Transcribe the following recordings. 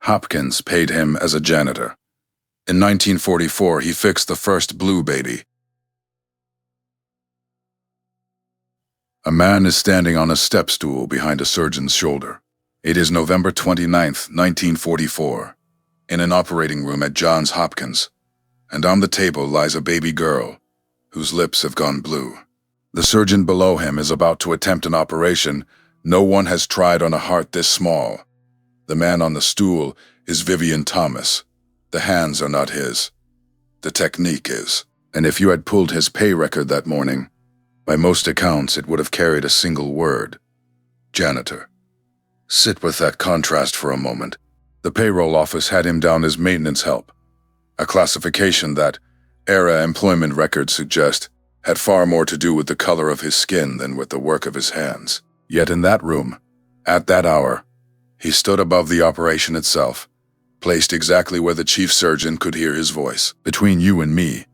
Hopkins paid him as a janitor. In 1944, he fixed the first blue baby. A man is standing on a step stool behind a surgeon's shoulder. It is November 29, 1944, in an operating room at Johns Hopkins, and on the table lies a baby girl, whose lips have gone blue. The surgeon below him is about to attempt an operation no one has tried on a heart this small. The man on the stool is Vivien Thomas. The hands are not his. The technique is. And if you had pulled his pay record that morning, by most accounts it would have carried a single word: janitor. Sit with that contrast for a moment. The payroll office had him down as maintenance help, a classification that, era employment records suggest, had far more to do with the color of his skin than with the work of his hands. Yet in that room, at that hour, he stood above the operation itself, placed exactly where the chief surgeon could hear his voice. Between you and me,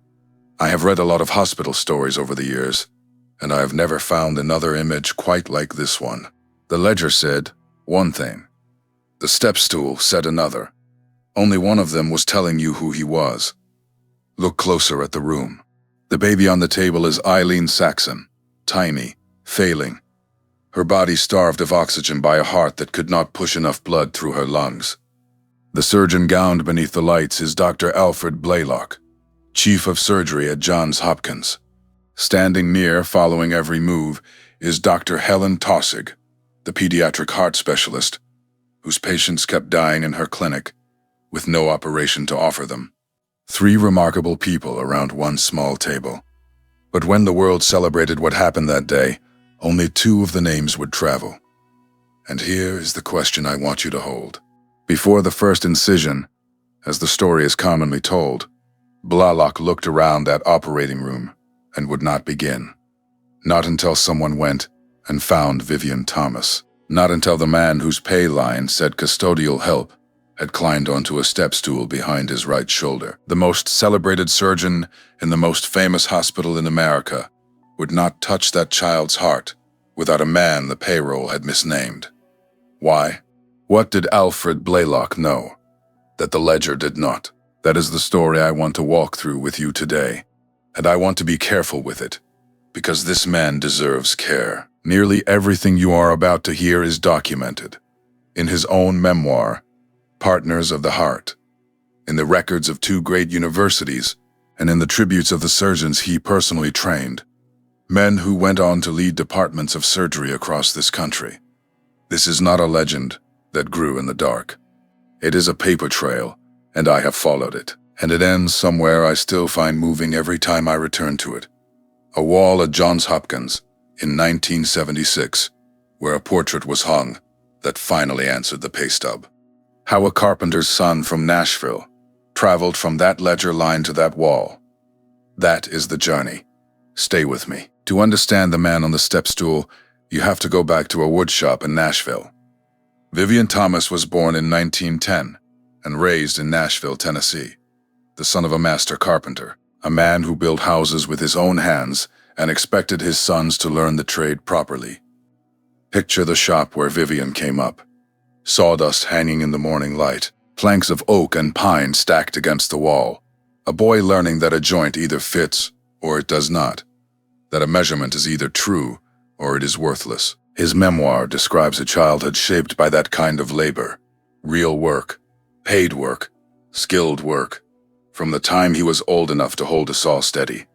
I have read a lot of hospital stories over the years, and I have never found another image quite like this one. The ledger said one thing. The step stool said another. Only one of them was telling you who he was. Look closer at the room. The baby on the table is Eileen Saxon, tiny, failing. Her body starved of oxygen by a heart that could not push enough blood through her lungs. The surgeon gowned beneath the lights is Dr. Alfred Blaylock, chief of surgery at Johns Hopkins. Standing near, following every move, is Dr. Helen Taussig, the pediatric heart specialist, whose patients kept dying in her clinic, with no operation to offer them. 3 remarkable people around one small table. But when the world celebrated what happened that day, only 2 of the names would travel. And here is the question I want you to hold. Before the first incision, as the story is commonly told, Blaylock looked around that operating room and would not begin. Not until someone went and found Vivien Thomas. Not until the man whose pay line said custodial help had climbed onto a step stool behind his right shoulder. The most celebrated surgeon in the most famous hospital in America would not touch that child's heart without a man the payroll had misnamed. Why? What did Alfred Blaylock know that the ledger did not? That is the story I want to walk through with you today, and I want to be careful with it, because this man deserves care. Nearly everything you are about to hear is documented in his own memoir, Partners of the Heart, in the records of 2 great universities, and in the tributes of the surgeons he personally trained, men who went on to lead departments of surgery across this country. This is not a legend that grew in the dark. It is a paper trail, and I have followed it, and it ends somewhere I still find moving every time I return to it. A wall at Johns Hopkins in 1976, where a portrait was hung that finally answered the pay stub. How a carpenter's son from Nashville traveled from that ledger line to that wall. That is the journey. Stay with me. To understand the man on the step stool, you have to go back to a wood shop in Nashville. Vivien Thomas was born in 1910 and raised in Nashville, Tennessee, the son of a master carpenter, a man who built houses with his own hands and expected his sons to learn the trade properly. Picture the shop where Vivien came up. Sawdust hanging in the morning light, planks of oak and pine stacked against the wall. A boy learning that a joint either fits or it does not, that a measurement is either true or it is worthless. His memoir describes a childhood shaped by that kind of labor, real work, paid work, skilled work, from the time he was old enough to hold a saw steady.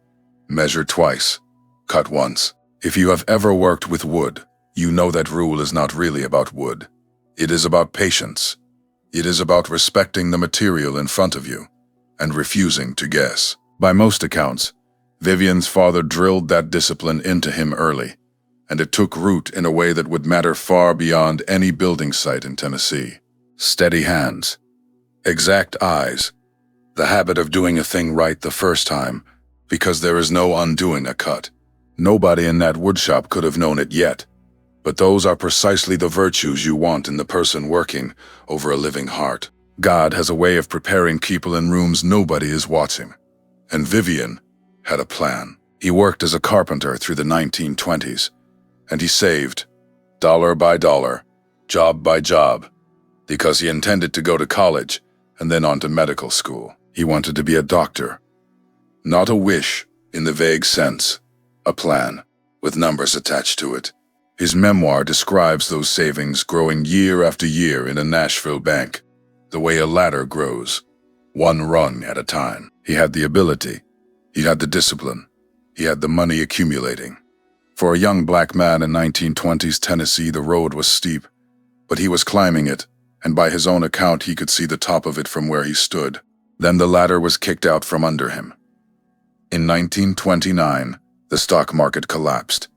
Measure twice, cut once. If you have ever worked with wood, you know that rule is not really about wood. It is about patience. It is about respecting the material in front of you and refusing to guess. By most accounts, Vivien's father drilled that discipline into him early, and it took root in a way that would matter far beyond any building site in Tennessee. Steady hands, exact eyes, the habit of doing a thing right the first time, because there is no undoing a cut. Nobody in that woodshop could have known it yet, but those are precisely the virtues you want in the person working over a living heart. God has a way of preparing people in rooms nobody is watching, and Vivien had a plan. He worked as a carpenter through the 1920s, and he saved, dollar by dollar, job by job, because he intended to go to college and then on to medical school. He wanted to be a doctor. Not a wish in the vague sense, a plan with numbers attached to it. His memoir describes those savings growing year after year in a Nashville bank, the way a ladder grows, one rung at a time. He had the ability, he had the discipline, he had the money accumulating. For a young black man in 1920s Tennessee, the road was steep, but he was climbing it, and by his own account he could see the top of it from where he stood. Then the ladder was kicked out from under him. In 1929, the stock market collapsed,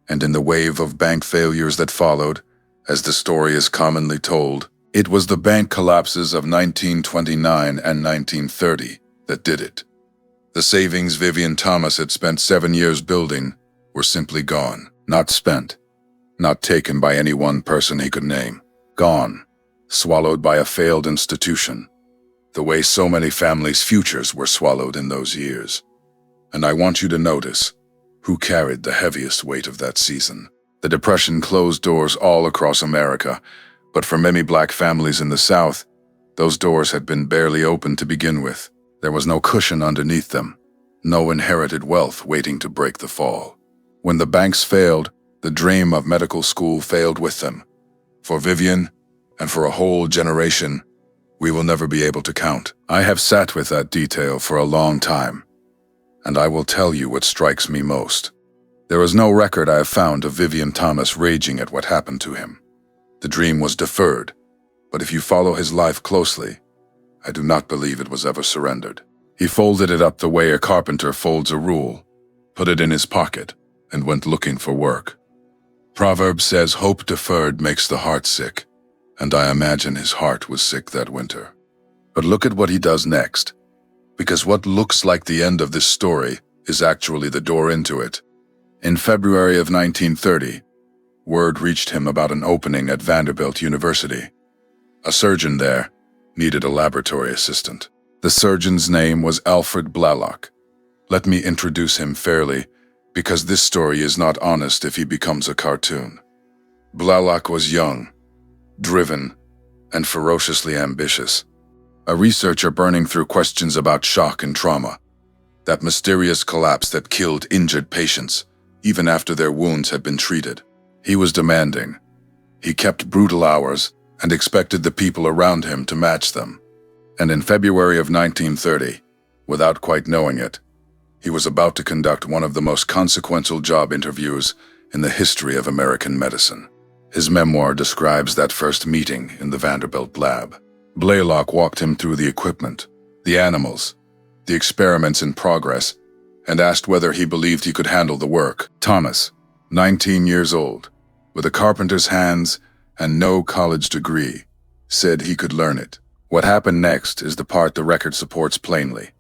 and in the wave of bank failures that followed, as the story is commonly told, it was the bank collapses of 1929 and 1930 that did it. The savings Vivien Thomas had spent 7 years building were simply gone. Not spent, not taken by any one person he could name. Gone, swallowed by a failed institution, the way so many families' futures were swallowed in those years. And I want you to notice who carried the heaviest weight of that season. The Depression closed doors all across America, but for many black families in the South, those doors had been barely opened to begin with. There was no cushion underneath them, no inherited wealth waiting to break the fall. When the banks failed, the dream of medical school failed with them. For Vivien, and for a whole generation, we will never be able to count. I have sat with that detail for a long time, and I will tell you what strikes me most. There is no record I have found of Vivien Thomas raging at what happened to him. The dream was deferred, but if you follow his life closely, I do not believe it was ever surrendered. He folded it up the way a carpenter folds a rule, put it in his pocket, and went looking for work. Proverb says hope deferred makes the heart sick, and I imagine his heart was sick that winter. But look at what he does next, because what looks like the end of this story is actually the door into it. In February of 1930, word reached him about an opening at Vanderbilt University. A surgeon there needed a laboratory assistant. The surgeon's name was Alfred Blalock. Let me introduce him fairly, because this story is not honest if he becomes a cartoon. Blalock was young, driven, and ferociously ambitious. A researcher burning through questions about shock and trauma, that mysterious collapse that killed injured patients, even after their wounds had been treated. He was demanding. He kept brutal hours and expected the people around him to match them. And in February of 1930, without quite knowing it, he was about to conduct one of the most consequential job interviews in the history of American medicine. His memoir describes that first meeting in the Vanderbilt lab. Blalock walked him through the equipment, the animals, the experiments in progress, and asked whether he believed he could handle the work. Thomas, 19 years old, with a carpenter's hands and no college degree, said he could learn it. What happened next is the part the record supports plainly.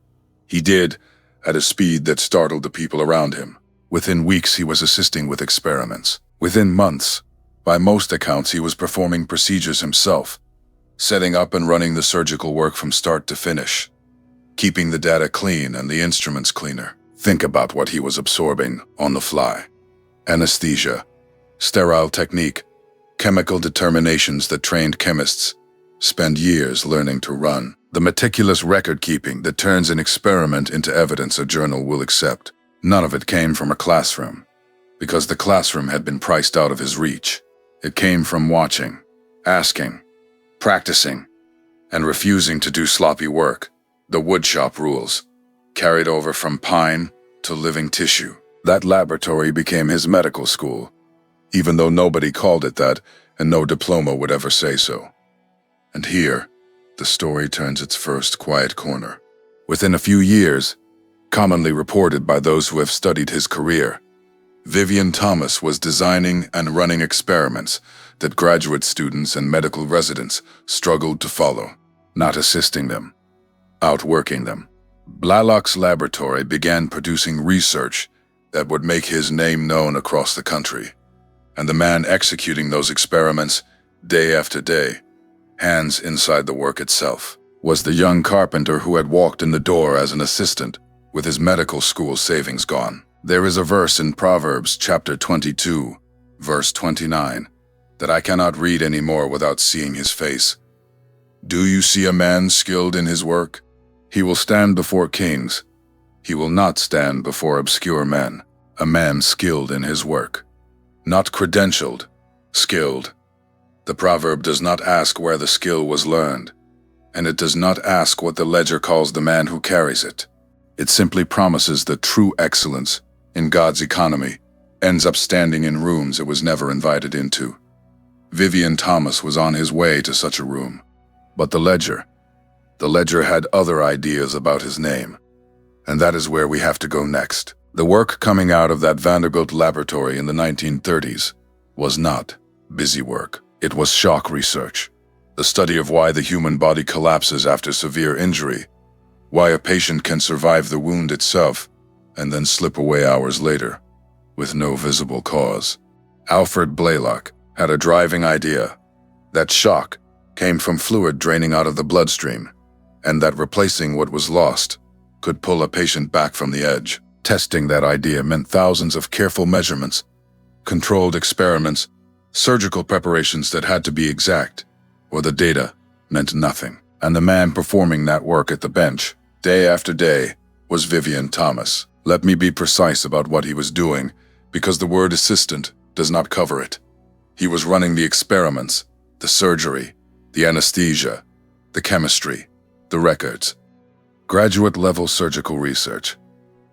He did, at a speed that startled the people around him. Within weeks, he was assisting with experiments. Within months, by most accounts, he was performing procedures himself, setting up and running the surgical work from start to finish, keeping the data clean and the instruments cleaner. Think about what he was absorbing on the fly. Anesthesia, sterile technique, chemical determinations that trained chemists spend years learning to run. The meticulous record-keeping that turns an experiment into evidence a journal will accept. None of it came from a classroom, because the classroom had been priced out of his reach. It came from watching, asking, practicing, and refusing to do sloppy work. The woodshop rules, carried over from pine to living tissue. That laboratory became his medical school, even though nobody called it that and no diploma would ever say so. And here, the story turns its first quiet corner. Within a few years, commonly reported by those who have studied his career, Vivien Thomas was designing and running experiments that graduate students and medical residents struggled to follow, not assisting them, outworking them. Blalock's laboratory began producing research that would make his name known across the country, and the man executing those experiments day after day, hands inside the work itself, was the young carpenter who had walked in the door as an assistant with his medical school savings gone. There is a verse in Proverbs chapter 22, verse 29, that I cannot read anymore without seeing his face, Do you see a man skilled in his work? He will stand before kings. He will not stand before obscure men. A man skilled in his work. Not credentialed, skilled. The proverb does not ask where the skill was learned, and it does not ask what the ledger calls the man who carries it. It simply promises that true excellence in God's economy ends up standing in rooms it was never invited into. Vivien Thomas was on his way to such a room. But the ledger had other ideas about his name. And that is where we have to go next. The work coming out of that Vanderbilt laboratory in the 1930s was not busy work. It was shock research. The study of why the human body collapses after severe injury, why a patient can survive the wound itself and then slip away hours later with no visible cause. Alfred Blalock had a driving idea that shock came from fluid draining out of the bloodstream, and that replacing what was lost could pull a patient back from the edge. Testing that idea meant thousands of careful measurements, controlled experiments, surgical preparations that had to be exact, or the data meant nothing. And the man performing that work at the bench, day after day, was Vivien Thomas. Let me be precise about what he was doing, because the word assistant does not cover it. He was running the experiments, the surgery, the anesthesia, the chemistry, the records. Graduate-level surgical research,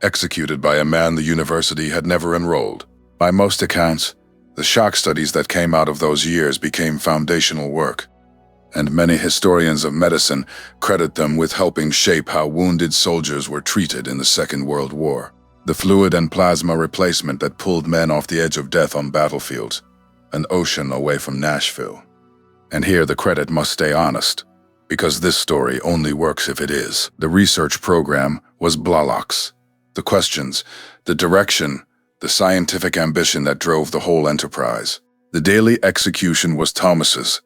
executed by a man the university had never enrolled. By most accounts, the shock studies that came out of those years became foundational work, and many historians of medicine credit them with helping shape how wounded soldiers were treated in the Second World War. The fluid and plasma replacement that pulled men off the edge of death on battlefields, an ocean away from Nashville. And here the credit must stay honest, because this story only works if it is. The research program was Blalock's. The questions, the direction, the scientific ambition that drove the whole enterprise. The daily execution was Thomas's.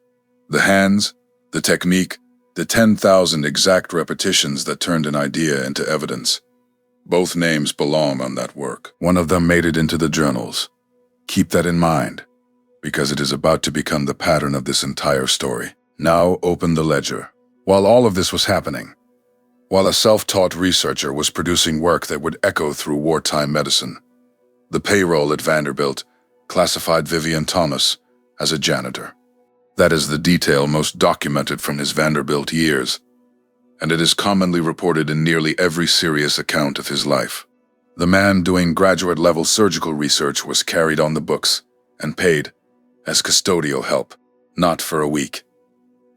The hands, the technique, the 10,000 exact repetitions that turned an idea into evidence. Both names belong on that work. One of them made it into the journals. Keep that in mind, because it is about to become the pattern of this entire story. Now open the ledger. While all of this was happening, while a self-taught researcher was producing work that would echo through wartime medicine, the payroll at Vanderbilt classified Vivien Thomas as a janitor. That is the detail most documented from his Vanderbilt years, and it is commonly reported in nearly every serious account of his life. The man doing graduate-level surgical research was carried on the books and paid as custodial help, not for a week,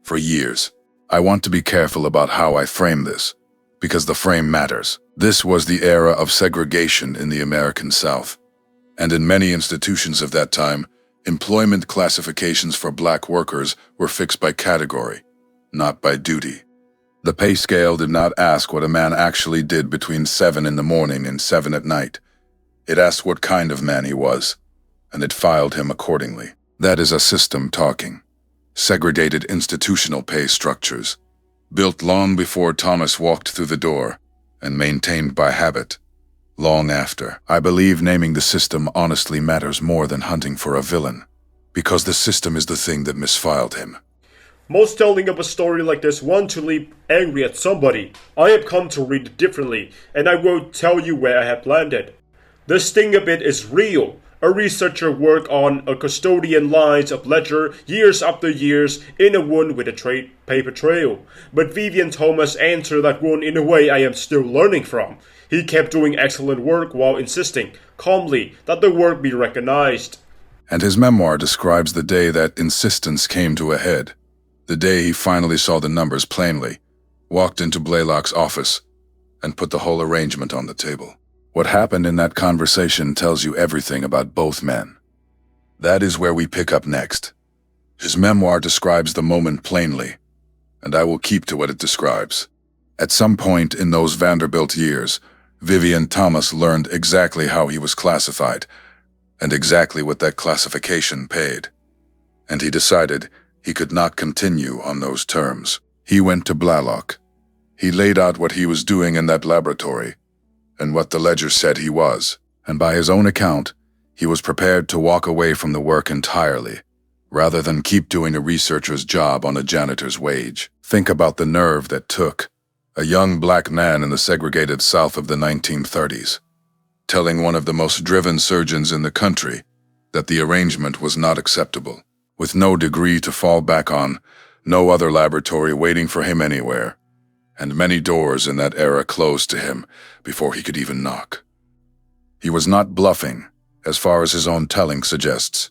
for years. I want to be careful about how I frame this, because the frame matters. This was the era of segregation in the American South, and in many institutions of that time, employment classifications for black workers were fixed by category, not by duty. The pay scale did not ask what a man actually did between 7 in the morning and 7 at night. It asked what kind of man he was, and it filed him accordingly. That is a system talking. Segregated institutional pay structures, built long before Thomas walked through the door, and maintained by habit, long after. I believe naming the system honestly matters more than hunting for a villain, because the system is the thing that misfiled him. Most telling of a story like this want to leap angry at somebody. I have come to read it differently, and I won't tell you where I have landed. The sting of it is real. A researcher worked on a custodian lines of ledger years after years in a wound with a paper trail. But Vivien Thomas answered that wound in a way I am still learning from. He kept doing excellent work while insisting, calmly, that the work be recognized. And his memoir describes the day that insistence came to a head. The day he finally saw the numbers plainly, walked into Blalock's office, and put the whole arrangement on the table. What happened in that conversation tells you everything about both men. That is where we pick up next. His memoir describes the moment plainly, and I will keep to what it describes. At some point in those Vanderbilt years, Vivien Thomas learned exactly how he was classified, and exactly what that classification paid. And he decided he could not continue on those terms. He went to Blalock. He laid out what he was doing in that laboratory, and what the ledger said he was, and by his own account, he was prepared to walk away from the work entirely, rather than keep doing a researcher's job on a janitor's wage. Think about the nerve that took a young black man in the segregated South of the 1930s, telling one of the most driven surgeons in the country that the arrangement was not acceptable. With no degree to fall back on, no other laboratory waiting for him anywhere, and many doors in that era closed to him before he could even knock. He was not bluffing, as far as his own telling suggests.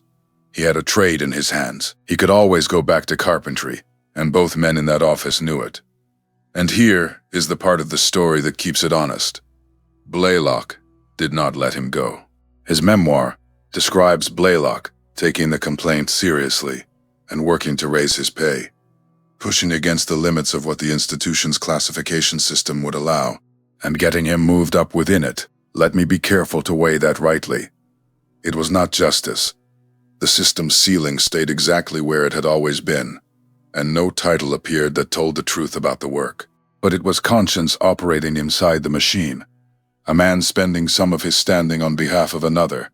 He had a trade in his hands. He could always go back to carpentry, and both men in that office knew it. And here is the part of the story that keeps it honest. Blaylock did not let him go. His memoir describes Blaylock taking the complaint seriously and working to raise his pay, pushing against the limits of what the institution's classification system would allow, and getting him moved up within it. Let me be careful to weigh that rightly. It was not justice. The system's ceiling stayed exactly where it had always been, and no title appeared that told the truth about the work. But it was conscience operating inside the machine, a man spending some of his standing on behalf of another,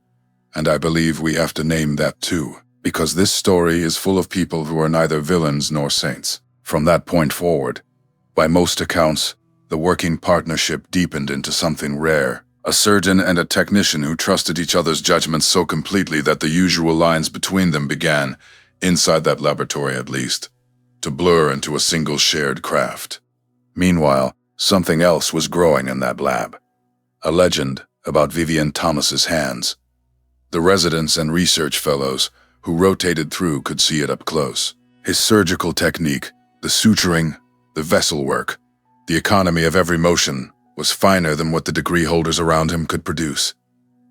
and I believe we have to name that too, because this story is full of people who are neither villains nor saints. From that point forward, by most accounts, the working partnership deepened into something rare. A surgeon and a technician who trusted each other's judgments so completely that the usual lines between them began, inside that laboratory at least, to blur into a single shared craft. Meanwhile, something else was growing in that lab. A legend about Vivien Thomas's hands. The residents and research fellows who rotated through could see it up close. His surgical technique, the suturing, the vessel work, the economy of every motion was finer than what the degree holders around him could produce.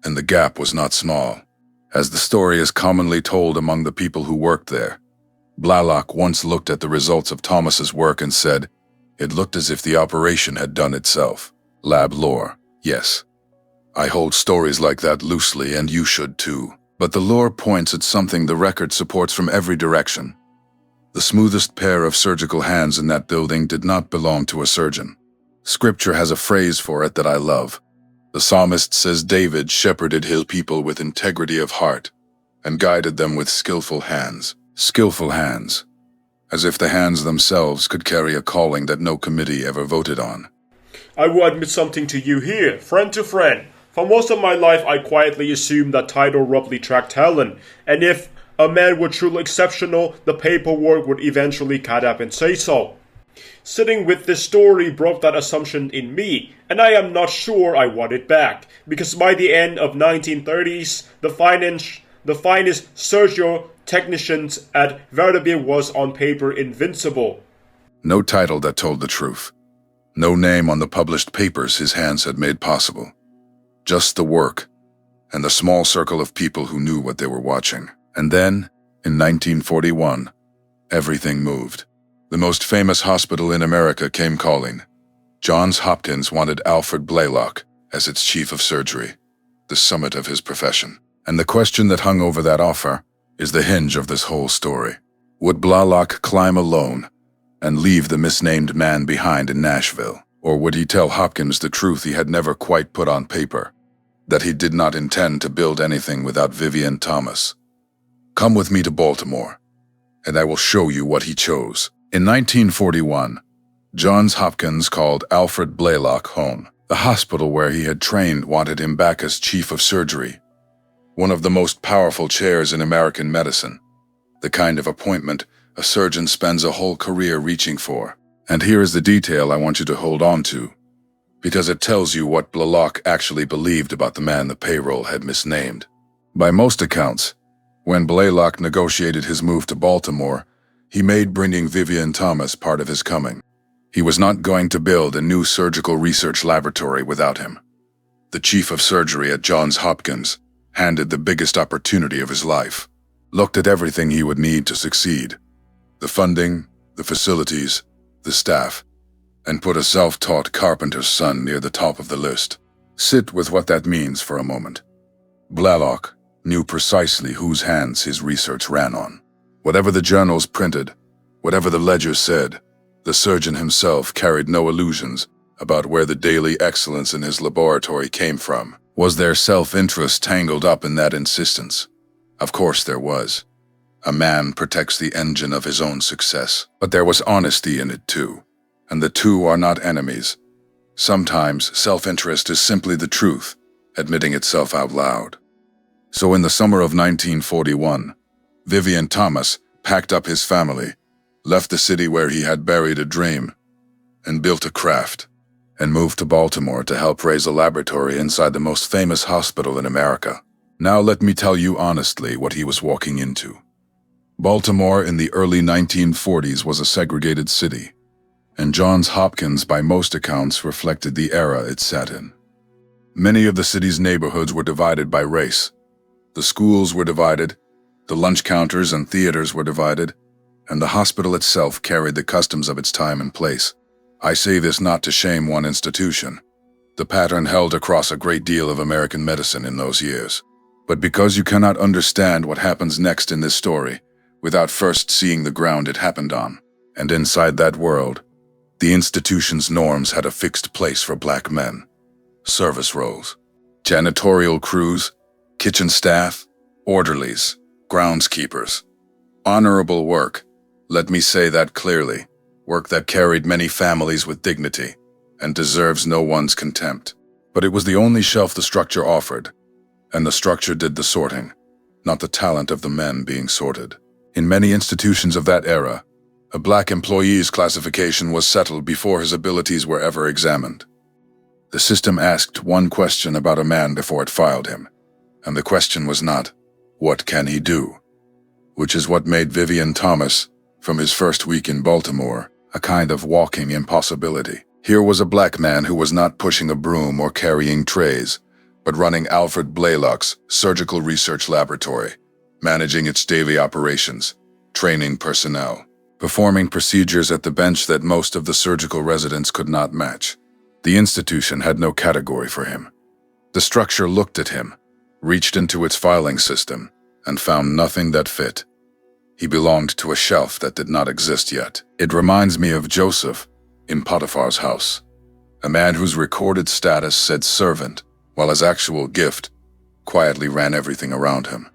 And the gap was not small. As the story is commonly told among the people who worked there, Blaylock once looked at the results of Thomas's work and said, "It looked as if the operation had done itself." Lab lore, yes. I hold stories like that loosely, and you should too. But the lore points at something the record supports from every direction. The smoothest pair of surgical hands in that building did not belong to a surgeon. Scripture has a phrase for it that I love. The psalmist says David shepherded his people with integrity of heart and guided them with skillful hands. Skillful hands. As if the hands themselves could carry a calling that no committee ever voted on. I will admit something to you here, friend to friend. For most of my life, I quietly assumed that title roughly tracked talent, and if a man were truly exceptional, the paperwork would eventually catch up and say so. Sitting with this story broke that assumption in me, and I am not sure I want it back, because by the end of 1930s, the finest surgical technicians at Vanderbilt was on paper invincible. No title that told the truth. No name on the published papers his hands had made possible. Just the work, and the small circle of people who knew what they were watching. And then, in 1941, everything moved. The most famous hospital in America came calling. Johns Hopkins wanted Alfred Blaylock as its chief of surgery, the summit of his profession. And the question that hung over that offer is the hinge of this whole story. Would Blaylock climb alone and leave the misnamed man behind in Nashville? Or would he tell Hopkins the truth he had never quite put on paper, that he did not intend to build anything without Vivien Thomas? Come with me to Baltimore, and I will show you what he chose. In 1941, Johns Hopkins called Alfred Blaylock home. The hospital where he had trained wanted him back as chief of surgery, one of the most powerful chairs in American medicine, the kind of appointment a surgeon spends a whole career reaching for. And here is the detail I want you to hold on to, because it tells you what Blaylock actually believed about the man the payroll had misnamed. By most accounts, when Blaylock negotiated his move to Baltimore, he made bringing Vivien Thomas part of his coming. He was not going to build a new surgical research laboratory without him. The chief of surgery at Johns Hopkins handed the biggest opportunity of his life, looked at everything he would need to succeed, the funding, the facilities, the staff, and put a self-taught carpenter's son near the top of the list. Sit with what that means for a moment. Blaylock knew precisely whose hands his research ran on. Whatever the journals printed, whatever the ledgers said, the surgeon himself carried no illusions about where the daily excellence in his laboratory came from. Was there self-interest tangled up in that insistence? Of course there was. A man protects the engine of his own success. But there was honesty in it too, and the two are not enemies. Sometimes self-interest is simply the truth, admitting itself out loud. So in the summer of 1941, Vivien Thomas packed up his family, left the city where he had buried a dream, and built a craft, and moved to Baltimore to help raise a laboratory inside the most famous hospital in America. Now let me tell you honestly what he was walking into. Baltimore in the early 1940s was a segregated city, and Johns Hopkins by most accounts reflected the era it sat in. Many of the city's neighborhoods were divided by race. The schools were divided, the lunch counters and theaters were divided, and the hospital itself carried the customs of its time and place. I say this not to shame one institution. The pattern held across a great deal of American medicine in those years. But because you cannot understand what happens next in this story without first seeing the ground it happened on, and inside that world, the institution's norms had a fixed place for black men. Service roles, janitorial crews, kitchen staff, orderlies, groundskeepers. Honorable work, let me say that clearly, work that carried many families with dignity and deserves no one's contempt. But it was the only shelf the structure offered, and the structure did the sorting, not the talent of the men being sorted. In many institutions of that era, a black employee's classification was settled before his abilities were ever examined. The system asked one question about a man before it filed him, and the question was not, "What can he do?" Which is what made Vivien Thomas, from his first week in Baltimore, a kind of walking impossibility. Here was a black man who was not pushing a broom or carrying trays, but running Alfred Blaylock's surgical research laboratory, managing its daily operations, training personnel, performing procedures at the bench that most of the surgical residents could not match. The institution had no category for him. The structure looked at him, reached into its filing system, and found nothing that fit. He belonged to a shelf that did not exist yet. It reminds me of Joseph in Potiphar's house, a man whose recorded status said servant, while his actual gift quietly ran everything around him.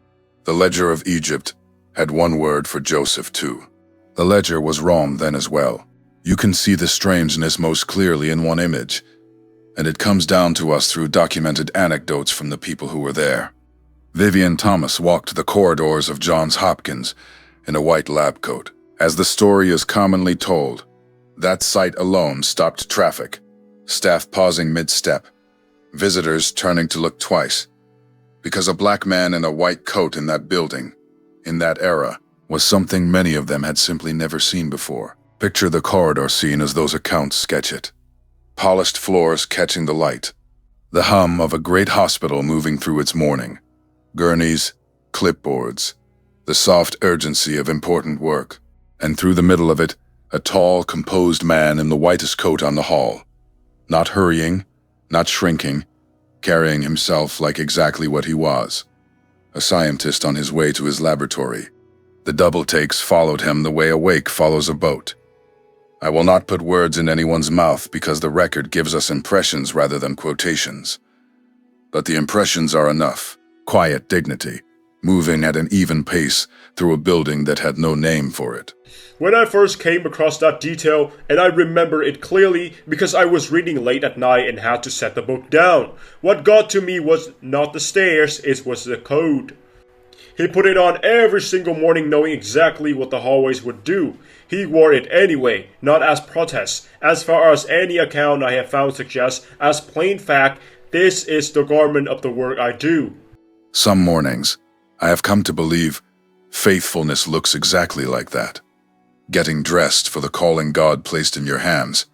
The ledger of Egypt had one word for Joseph too. The ledger was wrong then as well. You can see the strangeness most clearly in one image, and it comes down to us through documented anecdotes from the people who were there. Vivien Thomas walked the corridors of Johns Hopkins in a white lab coat. As the story is commonly told, that sight alone stopped traffic, staff pausing mid-step, visitors turning to look twice, because a black man in a white coat in that building, in that era, was something many of them had simply never seen before. Picture the corridor scene as those accounts sketch it. Polished floors catching the light, the hum of a great hospital moving through its morning, gurneys, clipboards, the soft urgency of important work, and through the middle of it, a tall, composed man in the whitest coat on the hall, not hurrying, not shrinking, carrying himself like exactly what he was, a scientist on his way to his laboratory. The double takes followed him the way a wake follows a boat. I will not put words in anyone's mouth because the record gives us impressions rather than quotations. But the impressions are enough. Quiet dignity, moving at an even pace through a building that had no name for it. When I first came across that detail, and I remember it clearly because I was reading late at night and had to set the book down, what got to me was not the stairs, it was the code. He put it on every single morning knowing exactly what the hallways would do. He wore it anyway, not as protest. As far as any account I have found suggests, as plain fact, this is the garment of the work I do. Some mornings, I have come to believe, faithfulness looks exactly like that. Getting dressed for the calling God placed in your hands,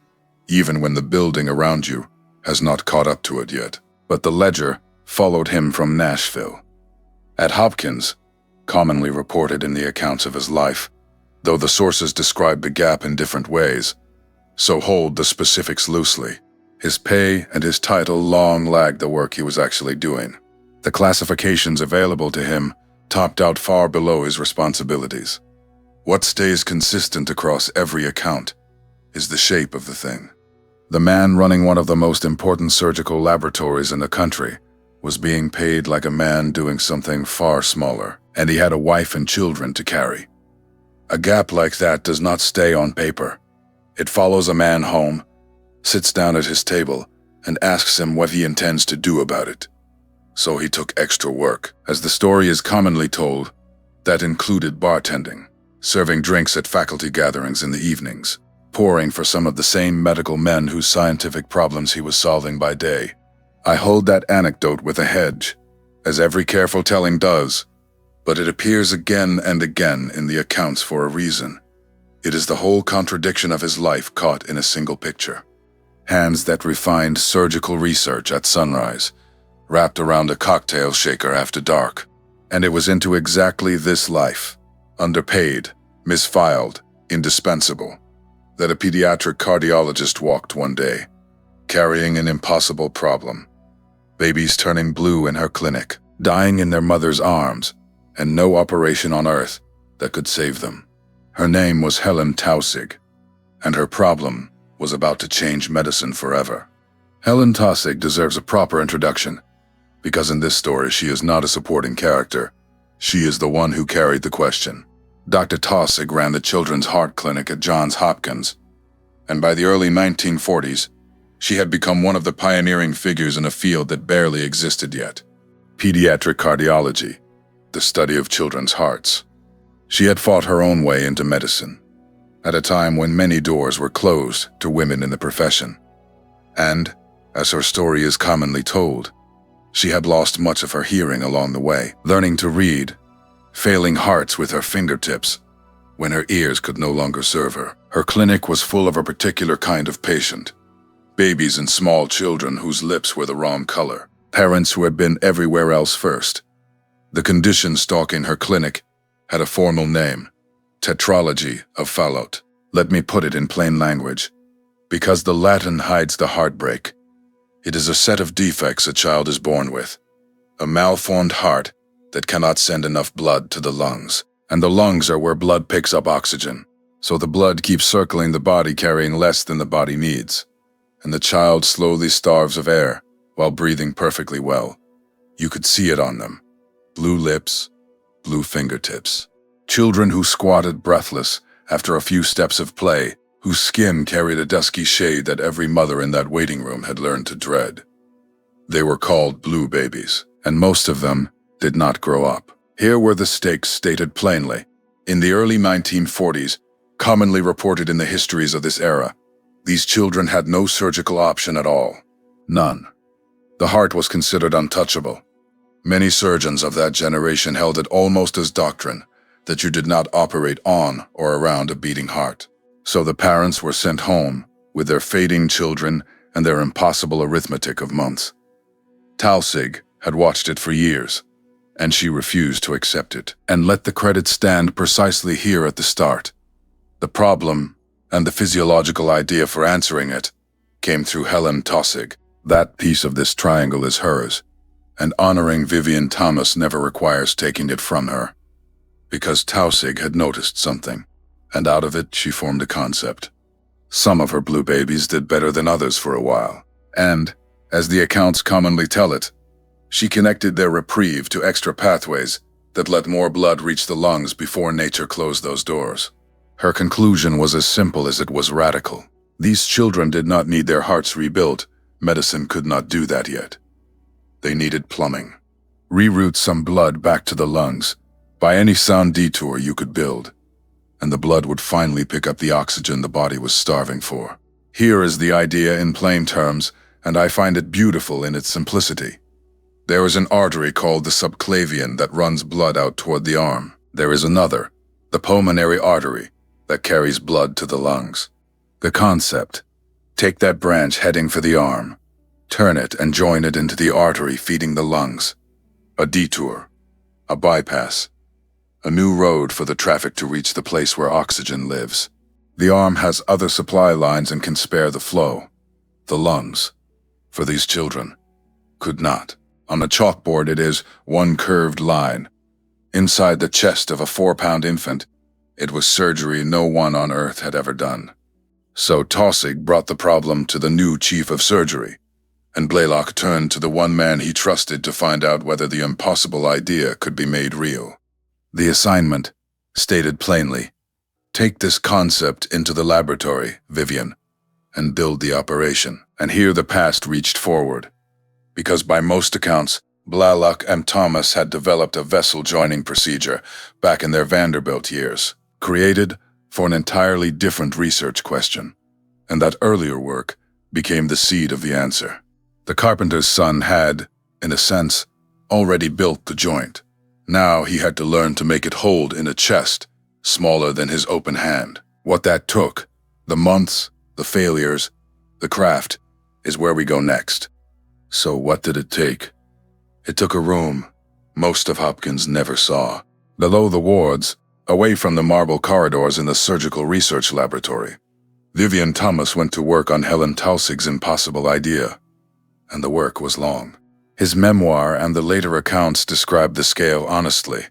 even when the building around you has not caught up to it yet. But the ledger followed him from Nashville. At Hopkins, commonly reported in the accounts of his life, though the sources describe the gap in different ways, so hold the specifics loosely. His pay and his title long lagged the work he was actually doing. The classifications available to him topped out far below his responsibilities. What stays consistent across every account is the shape of the thing. The man running one of the most important surgical laboratories in the country was being paid like a man doing something far smaller, and he had a wife and children to carry. A gap like that does not stay on paper. It follows a man home, sits down at his table, and asks him what he intends to do about it. So he took extra work. As the story is commonly told, that included bartending, serving drinks at faculty gatherings in the evenings, pouring for some of the same medical men whose scientific problems he was solving by day. I hold that anecdote with a hedge, as every careful telling does, but it appears again and again in the accounts for a reason. It is the whole contradiction of his life caught in a single picture. Hands that refined surgical research at sunrise, wrapped around a cocktail shaker after dark. And it was into exactly this life, underpaid, misfiled, indispensable, that a pediatric cardiologist walked one day, carrying an impossible problem. Babies turning blue in her clinic, dying in their mother's arms, and no operation on earth that could save them. Her name was Helen Taussig, and her problem was about to change medicine forever. Helen Taussig deserves a proper introduction, because in this story she is not a supporting character. She is the one who carried the question. Dr. Taussig ran the Children's Heart Clinic at Johns Hopkins, and by the early 1940s, she had become one of the pioneering figures in a field that barely existed yet: pediatric cardiology, the study of children's hearts. She had fought her own way into medicine, at a time when many doors were closed to women in the profession. And, as her story is commonly told, she had lost much of her hearing along the way, learning to read, failing hearts with her fingertips, when her ears could no longer serve her. Her clinic was full of a particular kind of patient: babies and small children whose lips were the wrong color, parents who had been everywhere else first. The condition stalking her clinic had a formal name: Tetralogy of Fallot. Let me put it in plain language, because the Latin hides the heartbreak. It is a set of defects a child is born with, a malformed heart that cannot send enough blood to the lungs, and the lungs are where blood picks up oxygen, so the blood keeps circling the body carrying less than the body needs, and the child slowly starves of air while breathing perfectly well. You could see it on them: blue lips, blue fingertips. Children who squatted breathless after a few steps of play, whose skin carried a dusky shade that every mother in that waiting room had learned to dread. They were called blue babies, and most of them did not grow up. Here were the stakes stated plainly. In the early 1940s, commonly reported in the histories of this era, these children had no surgical option at all. None. The heart was considered untouchable. Many surgeons of that generation held it almost as doctrine that you did not operate on or around a beating heart. So the parents were sent home with their fading children and their impossible arithmetic of months. Taussig had watched it for years, and she refused to accept it. And let the credit stand precisely here at the start. The problem, and the physiological idea for answering it, came through Helen Taussig. That piece of this triangle is hers, and honoring Vivien Thomas never requires taking it from her. Because Taussig had noticed something, and out of it she formed a concept. Some of her blue babies did better than others for a while, and, as the accounts commonly tell it, she connected their reprieve to extra pathways that let more blood reach the lungs before nature closed those doors. Her conclusion was as simple as it was radical. These children did not need their hearts rebuilt. Medicine could not do that yet. They needed plumbing. Reroute some blood back to the lungs, by any sound detour you could build, and the blood would finally pick up the oxygen the body was starving for. Here is the idea in plain terms, and I find it beautiful in its simplicity. There is an artery called the subclavian that runs blood out toward the arm. There is another, the pulmonary artery, that carries blood to the lungs. The concept: take that branch heading for the arm, turn it and join it into the artery feeding the lungs. A detour, a bypass, a new road for the traffic to reach the place where oxygen lives. The arm has other supply lines and can spare the flow. The lungs, for these children, could not. On a chalkboard it is one curved line. Inside the chest of a 4-pound infant, it was surgery no one on earth had ever done. So Taussig brought the problem to the new chief of surgery, and Blaylock turned to the one man he trusted to find out whether the impossible idea could be made real. The assignment stated plainly, "Take this concept into the laboratory, Vivien, and build the operation." And here the past reached forward, because by most accounts, Blaylock and Thomas had developed a vessel joining procedure back in their Vanderbilt years, created for an entirely different research question, and that earlier work became the seed of the answer. The carpenter's son had, in a sense, already built the joint. Now he had to learn to make it hold in a chest smaller than his open hand. What that took, the months, the failures, the craft, is where we go next. So what did it take? It took a room most of Hopkins never saw, below the wards, away from the marble corridors in the surgical research laboratory. Vivien Thomas went to work on Helen Tausig's impossible idea, and the work was long. His memoir and the later accounts describe the scale honestly.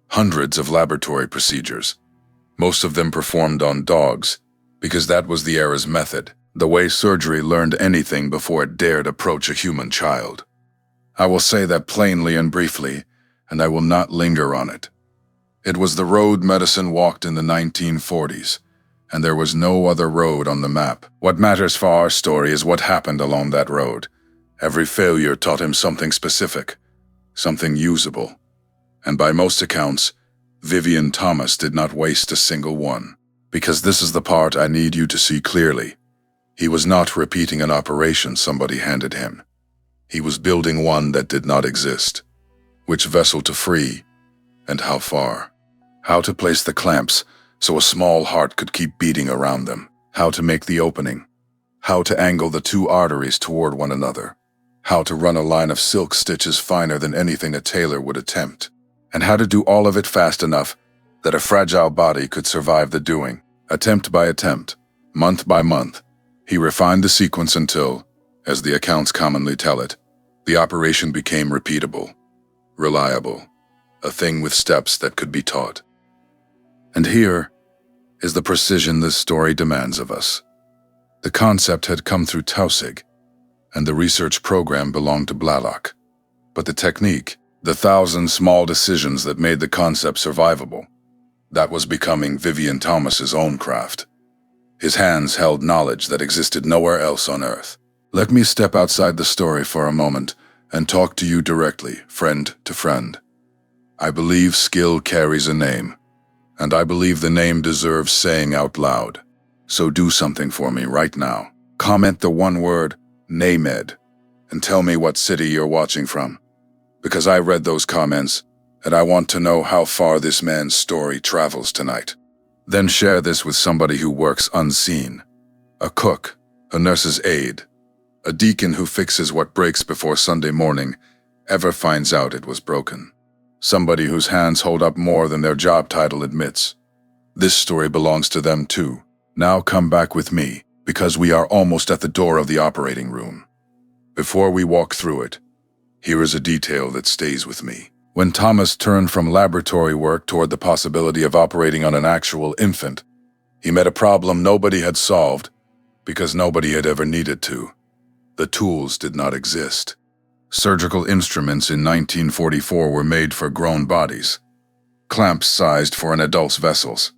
Hundreds of laboratory procedures, most of them performed on dogs, because that was the era's method, the way surgery learned anything before it dared approach a human child. I will say that plainly and briefly, and I will not linger on it. It was the road medicine walked in the 1940s, and there was no other road on the map. What matters for our story is what happened along that road. Every failure taught him something specific, something usable. And by most accounts, Vivien Thomas did not waste a single one. Because this is the part I need you to see clearly. He was not repeating an operation somebody handed him. He was building one that did not exist. Which vessel to free, and how far. How to place the clamps so a small heart could keep beating around them. How to make the opening. How to angle the two arteries toward one another. How to run a line of silk stitches finer than anything a tailor would attempt. And how to do all of it fast enough that a fragile body could survive the doing. Attempt by attempt, month by month, he refined the sequence until, as the accounts commonly tell it, the operation became repeatable, reliable, a thing with steps that could be taught. And here is the precision this story demands of us. The concept had come through Tausig, and the research program belonged to Blaylock. But the technique, the 1,000 small decisions that made the concept survivable, that was becoming Vivien Thomas's own craft. His hands held knowledge that existed nowhere else on Earth. Let me step outside the story for a moment and talk to you directly, friend to friend. I believe skill carries a name, and I believe the name deserves saying out loud. So do something for me right now. Comment the one word, NAMED, and tell me what city you're watching from. Because I read those comments, and I want to know how far this man's story travels tonight. Then share this with somebody who works unseen. A cook, a nurse's aide, a deacon who fixes what breaks before Sunday morning ever finds out it was broken. Somebody whose hands hold up more than their job title admits. This story belongs to them too. Now come back with me, because we are almost at the door of the operating room. Before we walk through it, here is a detail that stays with me. When Thomas turned from laboratory work toward the possibility of operating on an actual infant, he met a problem nobody had solved because nobody had ever needed to. The tools did not exist. Surgical instruments in 1944 were made for grown bodies. Clamps sized for an adult's vessels.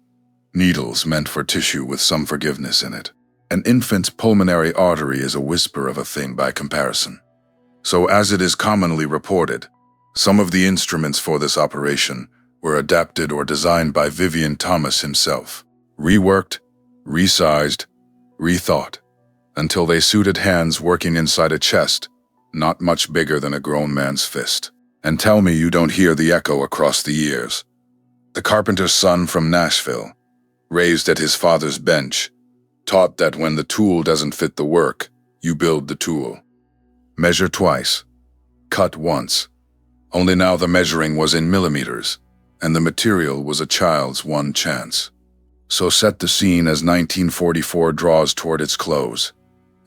Needles meant for tissue with some forgiveness in it. An infant's pulmonary artery is a whisper of a thing by comparison. So as it is commonly reported, some of the instruments for this operation were adapted or designed by Vivien Thomas himself, reworked, resized, rethought, until they suited hands working inside a chest, not much bigger than a grown man's fist. And tell me you don't hear the echo across the years. The carpenter's son from Nashville, raised at his father's bench, taught that when the tool doesn't fit the work, you build the tool. Measure twice, cut once. Only now the measuring was in millimeters, and the material was a child's one chance. So set the scene as 1944 draws toward its close.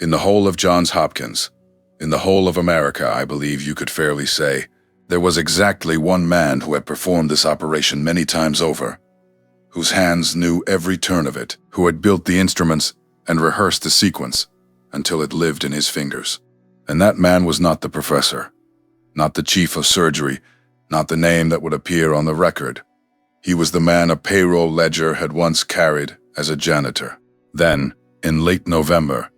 In the whole of Johns Hopkins, in the whole of America, I believe you could fairly say, there was exactly one man who had performed this operation many times over, whose hands knew every turn of it, who had built the instruments and rehearsed the sequence until it lived in his fingers. And that man was not the professor, not the chief of surgery, not the name that would appear on the record. He was the man a payroll ledger had once carried as a janitor. Then, in late November,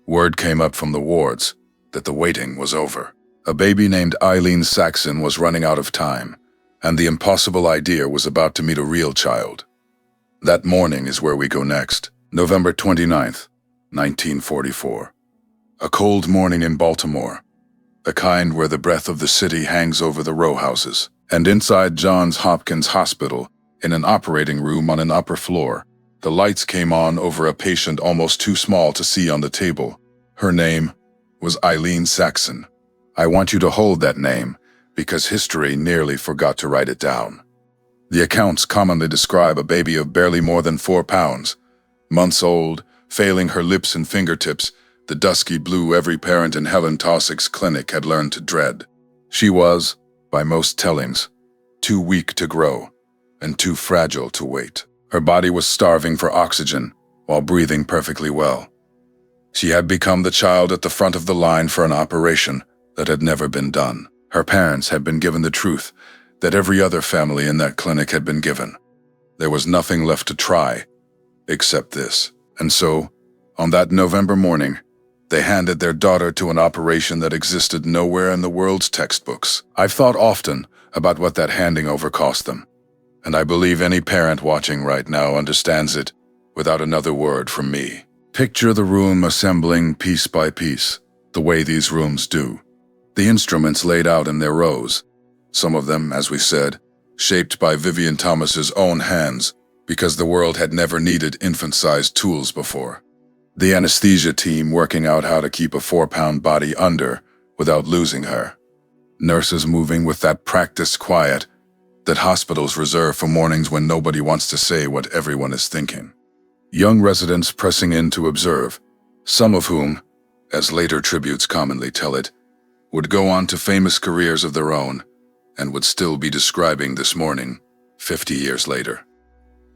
word came up from the wards that the waiting was over. A baby named Eileen Saxon was running out of time, and the impossible idea was about to meet a real child. That morning is where we go next. November 29th, 1944. A cold morning in Baltimore, the kind where the breath of the city hangs over the row houses. And inside Johns Hopkins Hospital, in an operating room on an upper floor, the lights came on over a patient almost too small to see on the table. Her name was Eileen Saxon. I want you to hold that name, because history nearly forgot to write it down. The accounts commonly describe a baby of barely more than 4 pounds, months old, failing her lips and fingertips, the dusky blue every parent in Helen Tausig's clinic had learned to dread. She was, by most tellings, too weak to grow and too fragile to wait. Her body was starving for oxygen while breathing perfectly well. She had become the child at the front of the line for an operation that had never been done. Her parents had been given the truth that every other family in that clinic had been given. There was nothing left to try except this. And so, on that November morning, they handed their daughter to an operation that existed nowhere in the world's textbooks. I've thought often about what that handing over cost them, and I believe any parent watching right now understands it without another word from me. Picture the room assembling piece by piece, the way these rooms do. The instruments laid out in their rows, some of them, as we said, shaped by Vivien Thomas's own hands because the world had never needed infant-sized tools before. The anesthesia team working out how to keep a 4-pound body under without losing her. Nurses moving with that practiced quiet that hospitals reserve for mornings when nobody wants to say what everyone is thinking. Young residents pressing in to observe, some of whom, as later tributes commonly tell it, would go on to famous careers of their own and would still be describing this morning 50 years later.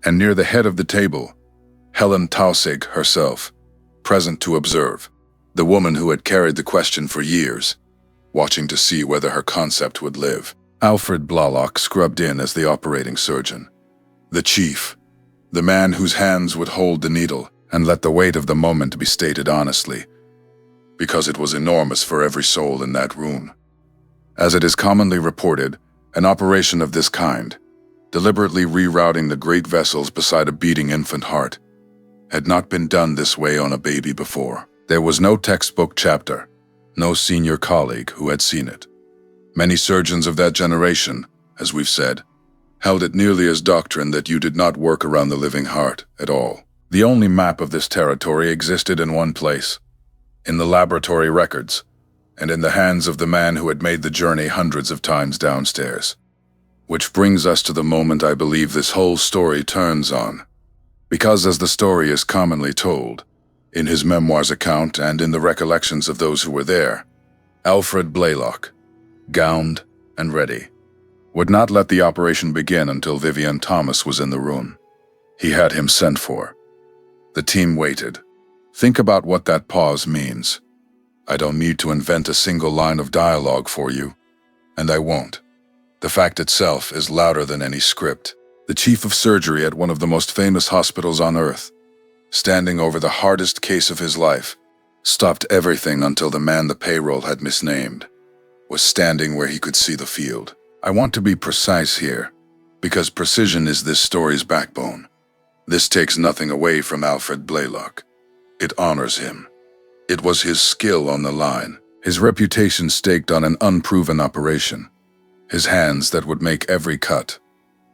And near the head of the table, Helen Tausig herself, present to observe, the woman who had carried the question for years, watching to see whether her concept would live. Alfred Blalock scrubbed in as the operating surgeon. The chief, the man whose hands would hold the needle and let the weight of the moment be stated honestly, because it was enormous for every soul in that room. As it is commonly reported, an operation of this kind, deliberately rerouting the great vessels beside a beating infant heart, had not been done this way on a baby before. There was no textbook chapter, no senior colleague who had seen it. Many surgeons of that generation, as we've said, held it nearly as doctrine that you did not work around the living heart at all. The only map of this territory existed in one place, in the laboratory records, and in the hands of the man who had made the journey hundreds of times downstairs. Which brings us to the moment I believe this whole story turns on. Because as the story is commonly told, in his memoir's account and in the recollections of those who were there, Alfred Blalock, gowned and ready, would not let the operation begin until Vivien Thomas was in the room. He had him sent for. The team waited. Think about what that pause means. I don't need to invent a single line of dialogue for you, and I won't. The fact itself is louder than any script. The chief of surgery at one of the most famous hospitals on earth, standing over the hardest case of his life, stopped everything until the man the payroll had misnamed was standing where he could see the field. I want to be precise here, because precision is this story's backbone. This takes nothing away from Alfred Blalock. It honors him. It was his skill on the line, his reputation staked on an unproven operation, his hands that would make every cut.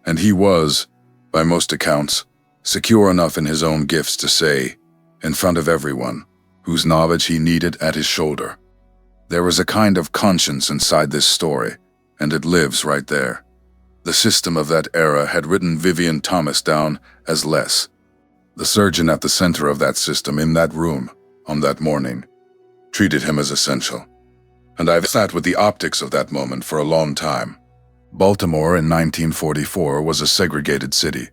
And he was, by most accounts, secure enough in his own gifts to say, in front of everyone, whose knowledge he needed at his shoulder. There was a kind of conscience inside this story, and it lives right there. The system of that era had written Vivien Thomas down as less. The surgeon at the center of that system in that room, on that morning, treated him as essential. And I've sat with the optics of that moment for a long time. Baltimore in 1944 was a segregated city,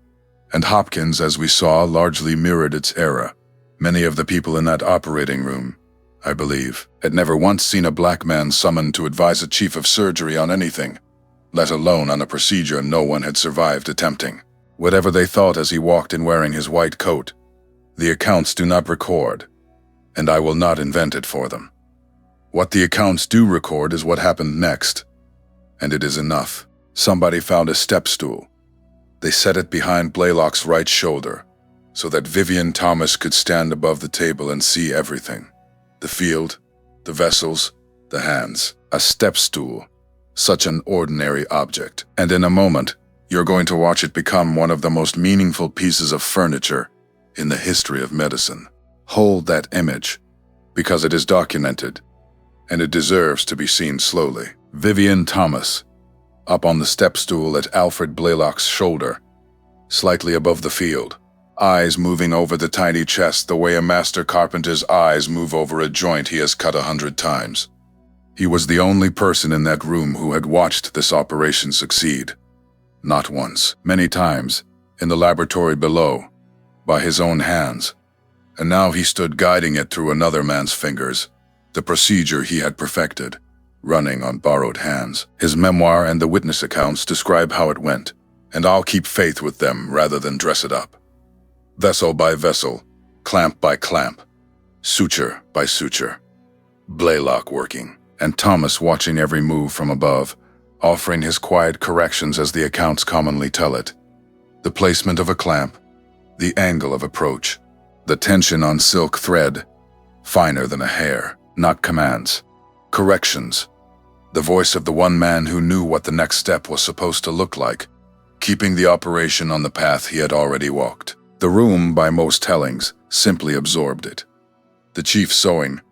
and Hopkins, as we saw, largely mirrored its era. Many of the people in that operating room, I believe, had never once seen a black man summoned to advise a chief of surgery on anything, let alone on a procedure no one had survived attempting. Whatever they thought as he walked in wearing his white coat, the accounts do not record, and I will not invent it for them. What the accounts do record is what happened next, and it is enough. Somebody found a step stool. They set it behind Blaylock's right shoulder, so that Vivien Thomas could stand above the table and see everything. The field, the vessels, the hands. A step stool, such an ordinary object. And in a moment, you're going to watch it become one of the most meaningful pieces of furniture in the history of medicine. Hold that image, because it is documented, and it deserves to be seen slowly. Vivien Thomas, up on the step stool at Alfred Blaylock's shoulder, slightly above the field, eyes moving over the tiny chest the way a master carpenter's eyes move over a joint he has cut 100 times. He was the only person in that room who had watched this operation succeed. Not once, many times, in the laboratory below, by his own hands. And now he stood guiding it through another man's fingers, the procedure he had perfected, running on borrowed hands. His memoir and the witness accounts describe how it went, and I'll keep faith with them rather than dress it up. Vessel by vessel, clamp by clamp, suture by suture. Blaylock working, and Thomas watching every move from above, offering his quiet corrections as the accounts commonly tell it. The placement of a clamp, the angle of approach, the tension on silk thread, finer than a hair, not commands. Corrections, the voice of the one man who knew what the next step was supposed to look like, keeping the operation on the path he had already walked. The room, by most tellings, simply absorbed it. The chief sewing,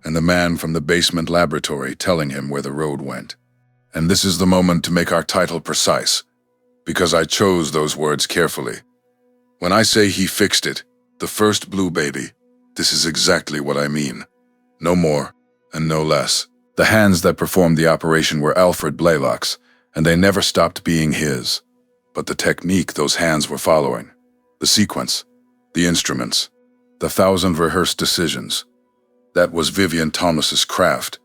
and the man from the basement laboratory telling him where the road went. And this is the moment to make our title precise, because I chose those words carefully. When I say he fixed it, the first blue baby, this is exactly what I mean. No more, and no less. The hands that performed the operation were Alfred Blaylock's, and they never stopped being his. But the technique those hands were following, the sequence, the instruments, the 1,000 rehearsed decisions, that was Vivien Thomas's craft,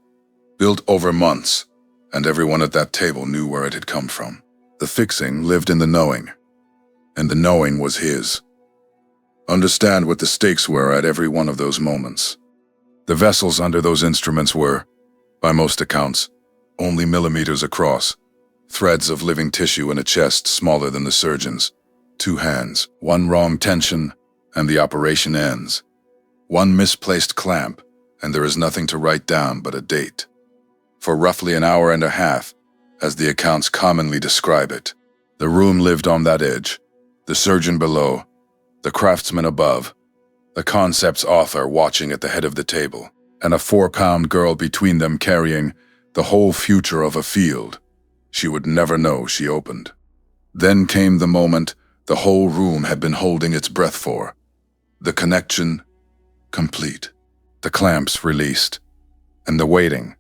built over months, and everyone at that table knew where it had come from. The fixing lived in the knowing, and the knowing was his. Understand what the stakes were at every one of those moments. The vessels under those instruments were, by most accounts, only millimeters across, threads of living tissue in a chest smaller than the surgeon's. 2 hands, one wrong tension, and the operation ends. One misplaced clamp, and there is nothing to write down but a date. For roughly an hour and a half, as the accounts commonly describe it, the room lived on that edge, the surgeon below, the craftsman above, the concept's author watching at the head of the table, and a 4-pound girl between them carrying the whole future of a field she would never know she opened. Then came the moment the whole room had been holding its breath for. The connection complete, the clamps released, and the waiting,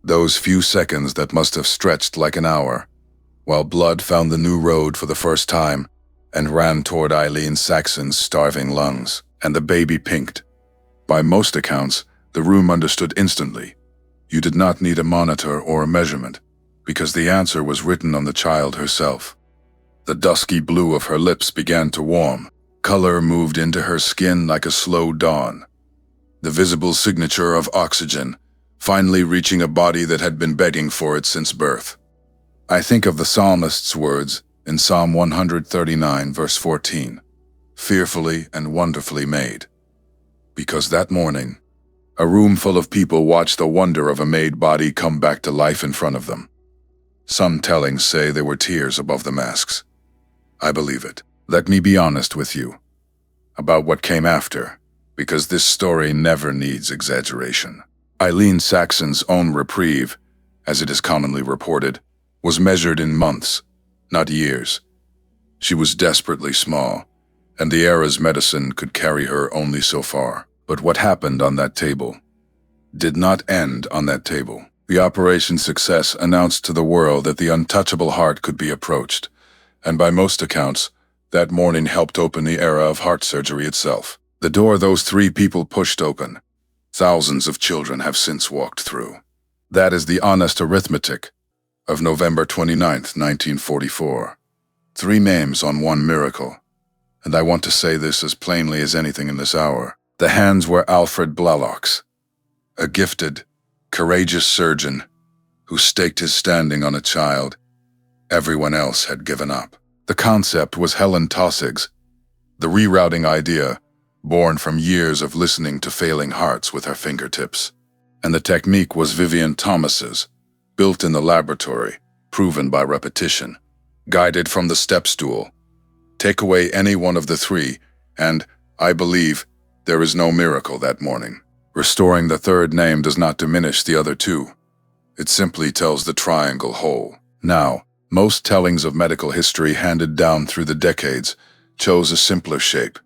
those few seconds that must have stretched like an hour, while blood found the new road for the first time and ran toward Eileen Saxon's starving lungs, and the baby pinked. By most accounts, the room understood instantly. You did not need a monitor or a measurement, because the answer was written on the child herself. The dusky blue of her lips began to warm. Color moved into her skin like a slow dawn. The visible signature of oxygen, finally reaching a body that had been begging for it since birth. I think of the psalmist's words in Psalm 139, verse 14, fearfully and wonderfully made. Because that morning, a room full of people watched the wonder of a made body come back to life in front of them. Some tellings say there were tears above the masks. I believe it. Let me be honest with you about what came after, because this story never needs exaggeration. Eileen Saxon's own reprieve, as it is commonly reported, was measured in months, not years. She was desperately small, and the era's medicine could carry her only so far. But what happened on that table did not end on that table. The operation's success announced to the world that the untouchable heart could be approached, and by most accounts, that morning helped open the era of heart surgery itself. The door those 3 people pushed open, Thousands of children have since walked through. That is the honest arithmetic of November 29th, 1944. 3 names on one miracle. And I want to say this as plainly as anything in this hour. The hands were Alfred Blalock's, a gifted, courageous surgeon who staked his standing on a child everyone else had given up. The concept was Helen Tausig's, the rerouting idea born from years of listening to failing hearts with her fingertips. And the technique was Vivien Thomas's, built in the laboratory, proven by repetition, guided from the step stool. Take away any one of the 3, and, I believe, there is no miracle that morning. Restoring the 3rd name does not diminish the other 2. It simply tells the triangle whole. Now, most tellings of medical history handed down through the decades chose a simpler shape.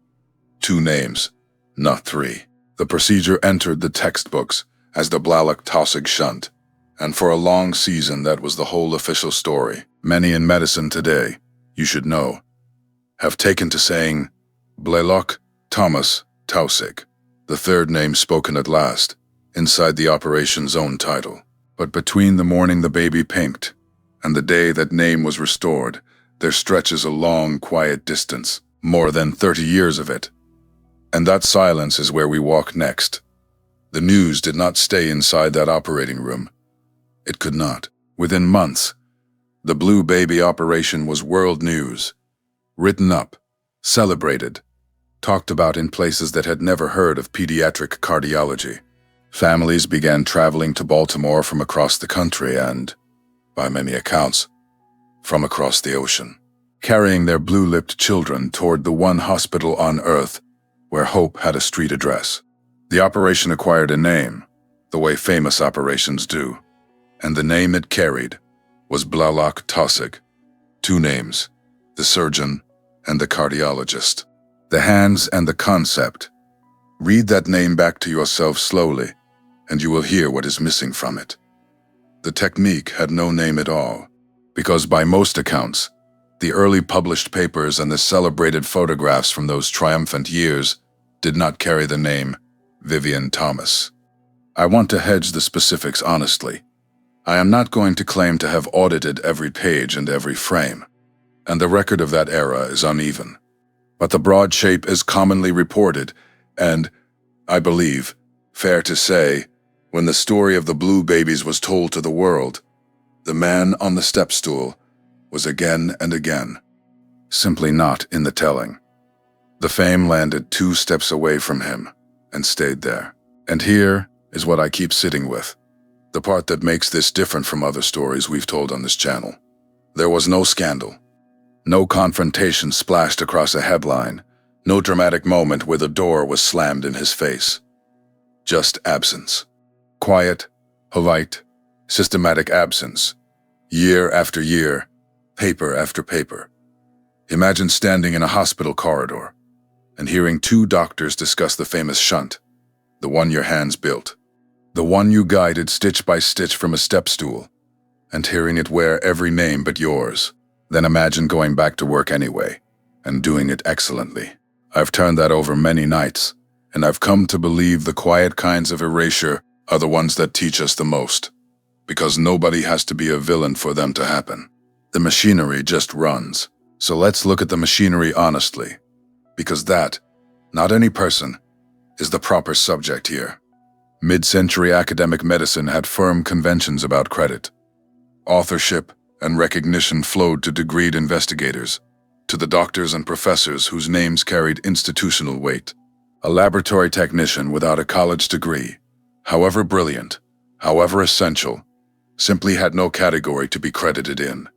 2 names, not 3. The procedure entered the textbooks as the Blalock-Tausig shunt, and for a long season that was the whole official story. Many in medicine today, you should know, have taken to saying Blalock, Thomas, Tausig, the 3rd name spoken at last, inside the operation's own title. But between the morning the baby pinked and the day that name was restored, there stretches a long, quiet distance, more than 30 years of it. And that silence is where we walk next. The news did not stay inside that operating room. It could not. Within months, the Blue Baby operation was world news, written up, celebrated, talked about in places that had never heard of pediatric cardiology. Families began traveling to Baltimore from across the country and, by many accounts, from across the ocean, carrying their blue-lipped children toward the one hospital on Earth where hope had a street address. The operation acquired a name, the way famous operations do, and the name it carried was Blalock-Tausig. 2 names, the surgeon and the cardiologist. The hands and the concept. Read that name back to yourself slowly, and you will hear what is missing from it. The technique had no name at all, because by most accounts, the early published papers and the celebrated photographs from those triumphant years did not carry the name Vivien Thomas. I want to hedge the specifics honestly. I am not going to claim to have audited every page and every frame, and the record of that era is uneven. But the broad shape is commonly reported, and, I believe, fair to say, when the story of the Blue Babies was told to the world, the man on the step stool was again and again simply not in the telling. The fame landed 2 steps away from him and stayed there. And here is what I keep sitting with, the part that makes this different from other stories we've told on this channel. There was no scandal, no confrontation splashed across a headline, no dramatic moment where the door was slammed in his face. Just absence. Quiet, polite, systematic absence. Year after year, paper after paper. Imagine standing in a hospital corridor and hearing 2 doctors discuss the famous shunt, the one your hands built, the one you guided stitch by stitch from a step stool, and hearing it wear every name but yours. Then imagine going back to work anyway, and doing it excellently. I've turned that over many nights, and I've come to believe the quiet kinds of erasure are the ones that teach us the most, because nobody has to be a villain for them to happen. The machinery just runs. So let's look at the machinery honestly, because that, not any person, is the proper subject here. Mid-century academic medicine had firm conventions about credit. Authorship and recognition flowed to degreed investigators, to the doctors and professors whose names carried institutional weight. A laboratory technician without a college degree, however brilliant, however essential, simply had no category to be credited in.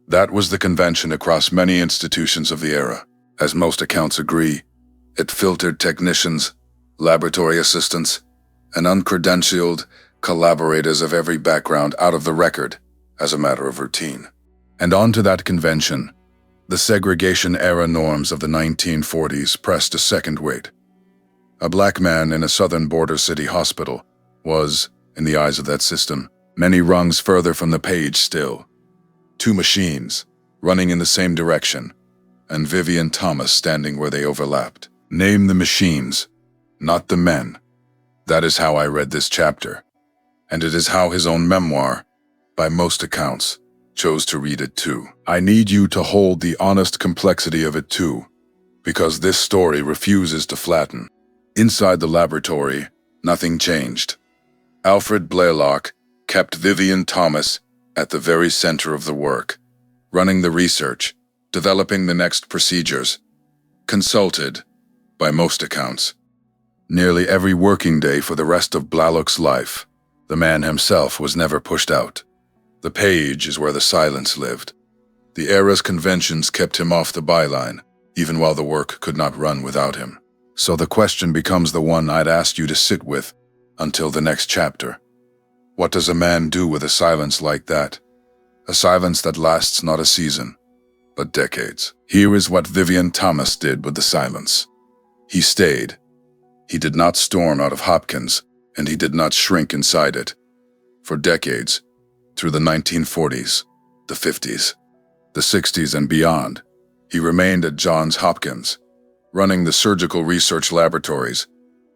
That was the convention across many institutions of the era. As most accounts agree, it filtered technicians, laboratory assistants, and uncredentialed collaborators of every background out of the record as a matter of routine. And onto that convention, the segregation-era norms of the 1940s pressed a second weight. A black man in a southern border city hospital was, in the eyes of that system, many rungs further from the page still. 2 machines, running in the same direction, and Vivien Thomas standing where they overlapped. Name the machines, not the men. That is how I read this chapter, and it is how his own memoir, by most accounts, chose to read it too. I need you to hold the honest complexity of it too, because this story refuses to flatten. Inside the laboratory, nothing changed. Alfred Blaylock kept Vivien Thomas at the very center of the work, running the research, developing the next procedures, consulted, by most accounts, nearly every working day for the rest of Blaylock's life. The man himself was never pushed out. The page is where the silence lived. The era's conventions kept him off the byline, even while the work could not run without him. So the question becomes the one I'd asked you to sit with until the next chapter. What does a man do with a silence like that? A silence that lasts not a season, but decades. Here is what Vivien Thomas did with the silence. He stayed. He did not storm out of Hopkins, and he did not shrink inside it. For decades, through the 1940s, the 50s, the 60s, and beyond, he remained at Johns Hopkins, running the surgical research laboratories,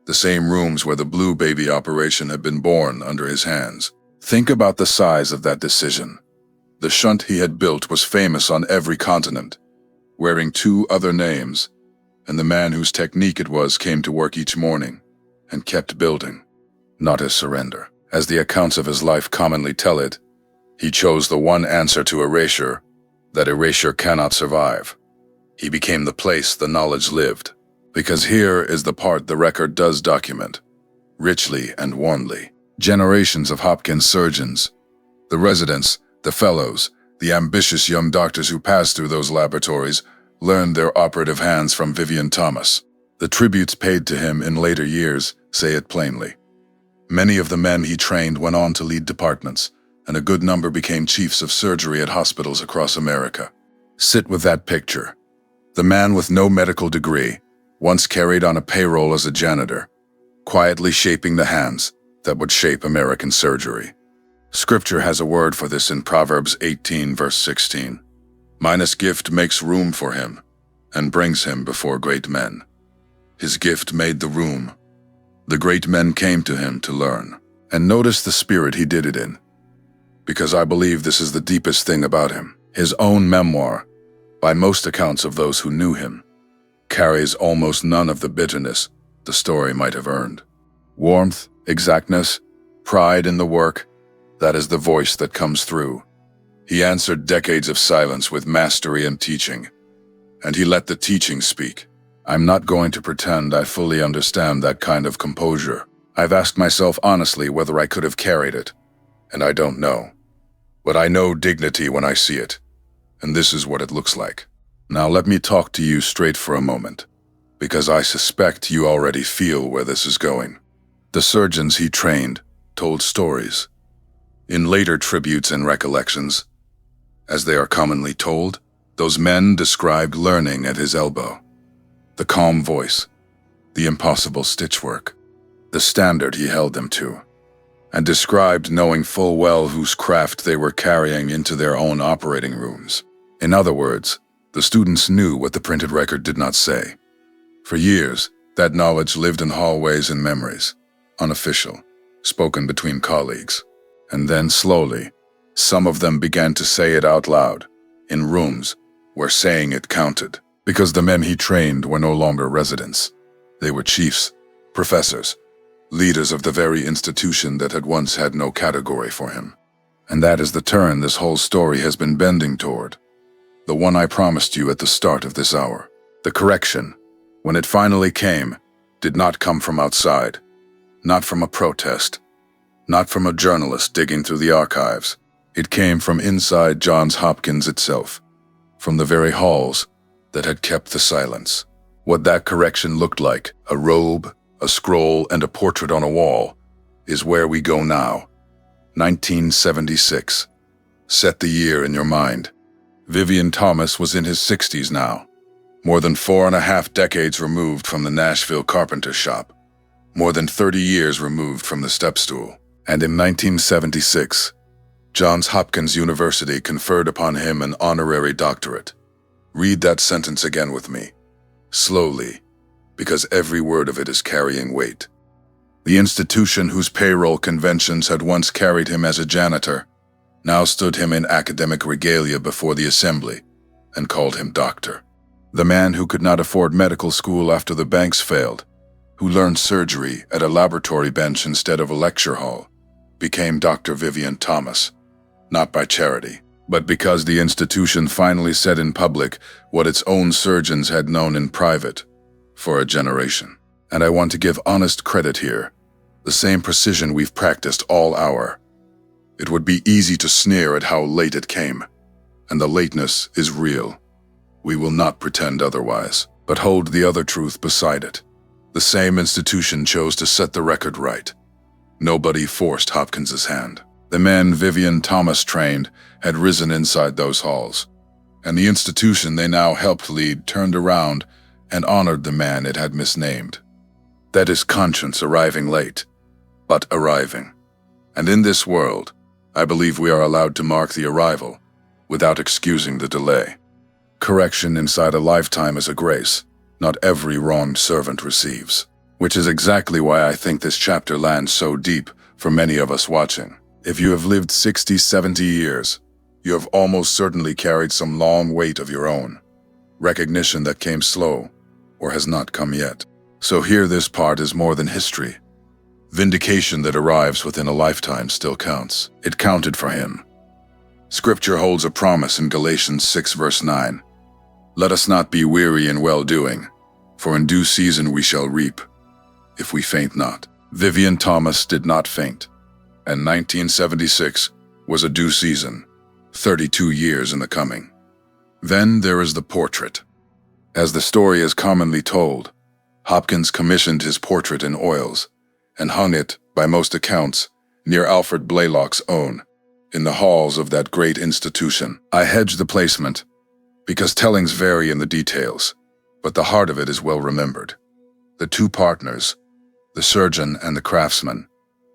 the same rooms where the blue baby operation had been born under his hands. Think about the size of that decision. The shunt he had built was famous on every continent, wearing 2 other names, and the man whose technique it was came to work each morning and kept building, not his surrender. As the accounts of his life commonly tell it, he chose the one answer to erasure that erasure cannot survive. He became the place the knowledge lived. Because here is the part the record does document, richly and warmly. Generations of Hopkins surgeons, the residents, the fellows, the ambitious young doctors who passed through those laboratories, learned their operative hands from Vivien Thomas. The tributes paid to him in later years say it plainly. Many of the men he trained went on to lead departments, and a good number became chiefs of surgery at hospitals across America. Sit with that picture. The man with no medical degree, once carried on a payroll as a janitor, quietly shaping the hands that would shape American surgery. Scripture has a word for this in Proverbs 18, verse 16. Minus gift makes room for him, and brings him before great men. His gift made the room. The great men came to him to learn. And notice the spirit he did it in, because I believe this is the deepest thing about him. His own memoir, by most accounts of those who knew him, carries almost none of the bitterness the story might have earned. Warmth, exactness, pride in the work, that is the voice that comes through. He answered decades of silence with mastery and teaching, and he let the teaching speak. I'm not going to pretend I fully understand that kind of composure. I've asked myself honestly whether I could have carried it, and I don't know. But I know dignity when I see it, and this is what it looks like. Now let me talk to you straight for a moment, because I suspect you already feel where this is going. The surgeons he trained told stories. In later tributes and recollections, as they are commonly told, those men described learning at his elbow. The calm voice, the impossible stitchwork, the standard he held them to, and described knowing full well whose craft they were carrying into their own operating rooms. In other words, the students knew what the printed record did not say. For years, that knowledge lived in hallways and memories, unofficial, spoken between colleagues. And then slowly, some of them began to say it out loud, in rooms where saying it counted. Because the men he trained were no longer residents. They were chiefs, professors, leaders of the very institution that had once had no category for him. And that is the turn this whole story has been bending toward. The one I promised you at the start of this hour. The correction, when it finally came, did not come from outside. Not from a protest. Not from a journalist digging through the archives. It came from inside Johns Hopkins itself. From the very halls that had kept the silence. What that correction looked like, a robe, a scroll, and a portrait on a wall, is where we go now. 1976. Set the year in your mind. Vivien Thomas was in his 60s now, more than 4.5 decades removed from the Nashville carpenter shop, more than 30 years removed from the step stool. And in 1976, Johns Hopkins University conferred upon him an honorary doctorate. Read that sentence again with me, slowly, because every word of it is carrying weight. The institution whose payroll conventions had once carried him as a janitor now stood him in academic regalia before the assembly and called him doctor. The man who could not afford medical school after the banks failed, who learned surgery at a laboratory bench instead of a lecture hall, became Dr. Vivien Thomas, not by charity, but because the institution finally said in public what its own surgeons had known in private for a generation. And I want to give honest credit here, the same precision we've practiced all hour. It would be easy to sneer at how late it came, and the lateness is real. We will not pretend otherwise, but hold the other truth beside it. The same institution chose to set the record right. Nobody forced Hopkins's hand. The men Vivien Thomas trained had risen inside those halls, and the institution they now helped lead turned around and honored the man it had misnamed. That is conscience arriving late, but arriving. And in this world, I believe we are allowed to mark the arrival without excusing the delay. Correction inside a lifetime is a grace not every wronged servant receives, which is exactly why I think this chapter lands so deep for many of us watching. If you have lived 60, 70 years, you have almost certainly carried some long weight of your own, recognition that came slow or has not come yet. So here this part is more than history. Vindication that arrives within a lifetime still counts. It counted for him. Scripture holds a promise in Galatians 6 verse 9. Let us not be weary in well-doing, for in due season we shall reap, if we faint not. Vivien Thomas did not faint, and 1976 was a due season, 32 years in the coming. Then there is the portrait. As the story is commonly told, Hopkins commissioned his portrait in oils and hung it, by most accounts, near Alfred Blaylock's own, in the halls of that great institution. I hedge the placement, because tellings vary in the details, but the heart of it is well remembered. The two partners, the surgeon and the craftsman,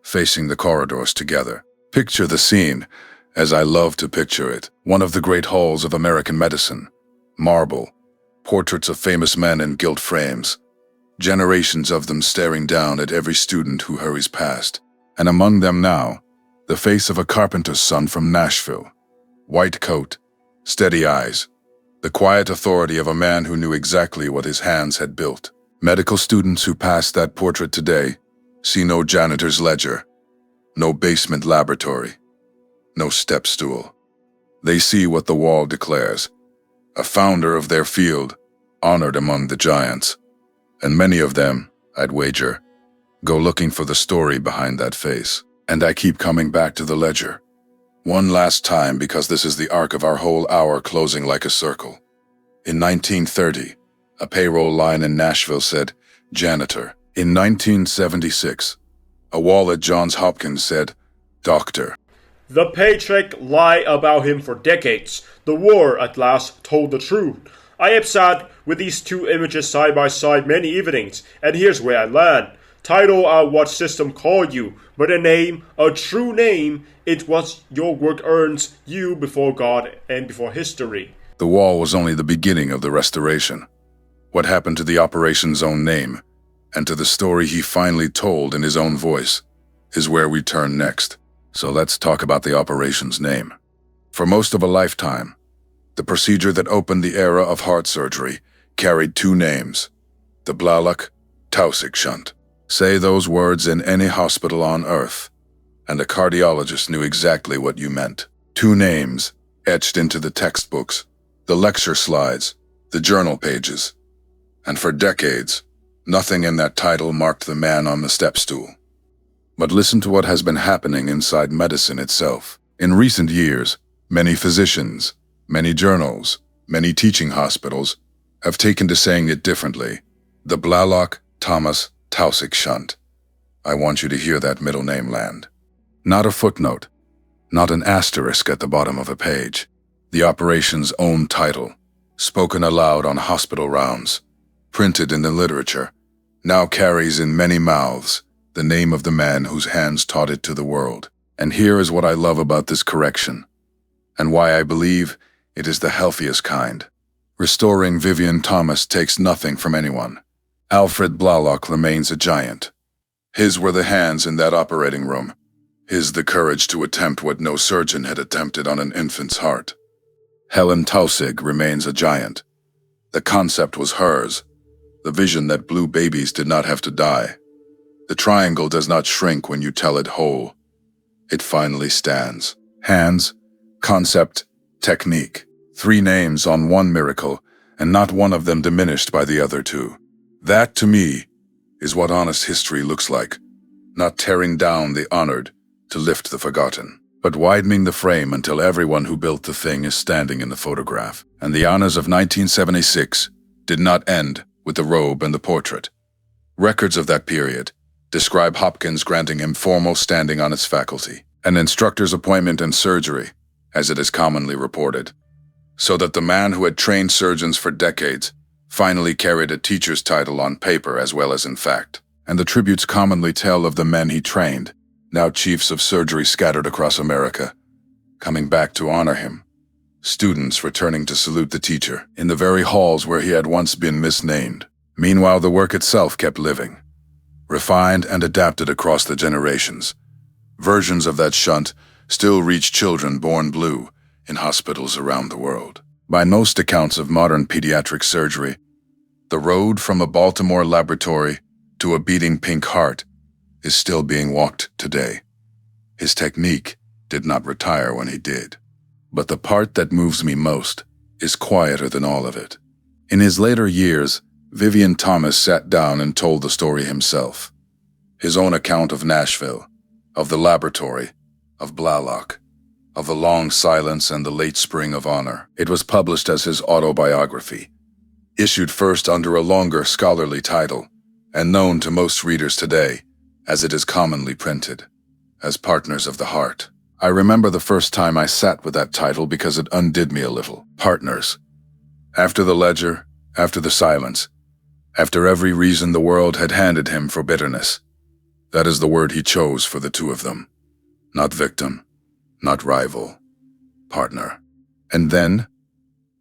facing the corridors together. Picture the scene, as I love to picture it, one of the great halls of American medicine, marble, portraits of famous men in gilt frames, generations of them staring down at every student who hurries past, and among them now, the face of a carpenter's son from Nashville. White coat, steady eyes, the quiet authority of a man who knew exactly what his hands had built. Medical students who pass that portrait today see no janitor's ledger, no basement laboratory, no step stool. They see what the wall declares, a founder of their field, honored among the giants. And many of them, I'd wager, go looking for the story behind that face. And I keep coming back to the ledger. One last time, because this is the arc of our whole hour closing like a circle. In 1930, a payroll line in Nashville said, Janitor. In 1976, a wall at Johns Hopkins said, Doctor. The paycheck lied about him for decades. The war, at last, told the truth. I have sat with these two images side by side many evenings, and here's where I land. Title are what system called you, but a name, a true name, it's what your work earns you before God and before history. The wall was only the beginning of the restoration. What happened to the operation's own name, and to the story he finally told in his own voice, is where we turn next. So let's talk about the operation's name. For most of a lifetime, the procedure that opened the era of heart surgery carried two names, the Blaylock-Taussig shunt. Say those words in any hospital on earth, and a cardiologist knew exactly what you meant. Two names etched into the textbooks, the lecture slides, the journal pages. And for decades, nothing in that title marked the man on the step stool. But listen to what has been happening inside medicine itself. In recent years, many physicians, many journals, many teaching hospitals have taken to saying it differently. The Blaylock-Thomas-Taussig shunt. I want you to hear that middle name land. Not a footnote, not an asterisk at the bottom of a page. The operation's own title, spoken aloud on hospital rounds, printed in the literature, now carries in many mouths the name of the man whose hands taught it to the world. And here is what I love about this correction, and why I believe it is the healthiest kind. Restoring Vivien Thomas takes nothing from anyone. Alfred Blaylock remains a giant. His were the hands in that operating room. His the courage to attempt what no surgeon had attempted on an infant's heart. Helen Taussig remains a giant. The concept was hers, the vision that blue babies did not have to die. The triangle does not shrink when you tell it whole. It finally stands. Hands, concept, technique. 3 names on one miracle, and not one of them diminished by the other 2. That, to me, is what honest history looks like. Not tearing down the honored to lift the forgotten, but widening the frame until everyone who built the thing is standing in the photograph. And the honors of 1976 did not end with the robe and the portrait. Records of that period describe Hopkins granting him formal standing on its faculty, an instructor's appointment and surgery, as it is commonly reported, so that the man who had trained surgeons for decades finally carried a teacher's title on paper as well as in fact. And the tributes commonly tell of the men he trained, now chiefs of surgery scattered across America, coming back to honor him. Students returning to salute the teacher in the very halls where he had once been misnamed. Meanwhile, the work itself kept living, refined and adapted across the generations. Versions of that shunt still reach children born blue in hospitals around the world. By most accounts of modern pediatric surgery, the road from a Baltimore laboratory to a beating pink heart is still being walked today. His technique did not retire when he did. But the part that moves me most is quieter than all of it. In his later years, Vivien Thomas sat down and told the story himself. His own account of Nashville, of the laboratory, of Blalock, of the long silence and the late spring of honor. It was published as his autobiography, issued first under a longer scholarly title, and known to most readers today, as it is commonly printed, as Partners of the Heart. I remember the first time I sat with that title because it undid me a little. Partners. After the ledger, after the silence, after every reason the world had handed him for bitterness, that is the word he chose for the 2 of them. Not victim, not rival, partner. And then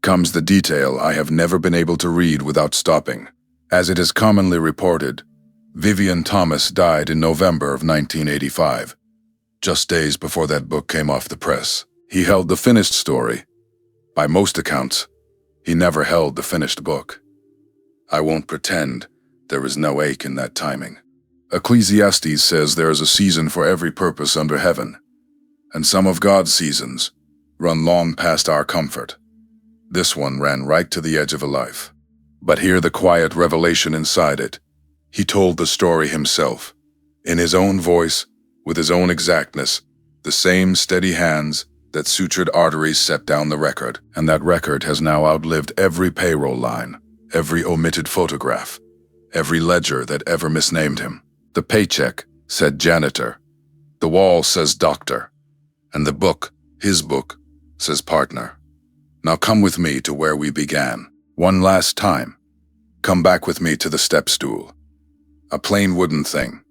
comes the detail I have never been able to read without stopping. As it is commonly reported, Vivien Thomas died in November of 1985, just days before that book came off the press. He held the finished story. By most accounts, he never held the finished book. I won't pretend there is no ache in that timing. Ecclesiastes says there is a season for every purpose under heaven, and some of God's seasons run long past our comfort. This one ran right to the edge of a life. But hear the quiet revelation inside it. He told the story himself, in his own voice, with his own exactness, the same steady hands that sutured arteries set down the record, and that record has now outlived every payroll line, every omitted photograph, every ledger that ever misnamed him. The paycheck said janitor, the wall says doctor, and the book, his book, says partner. Now come with me to where we began. One last time. Come back with me to the step stool. A plain wooden thing,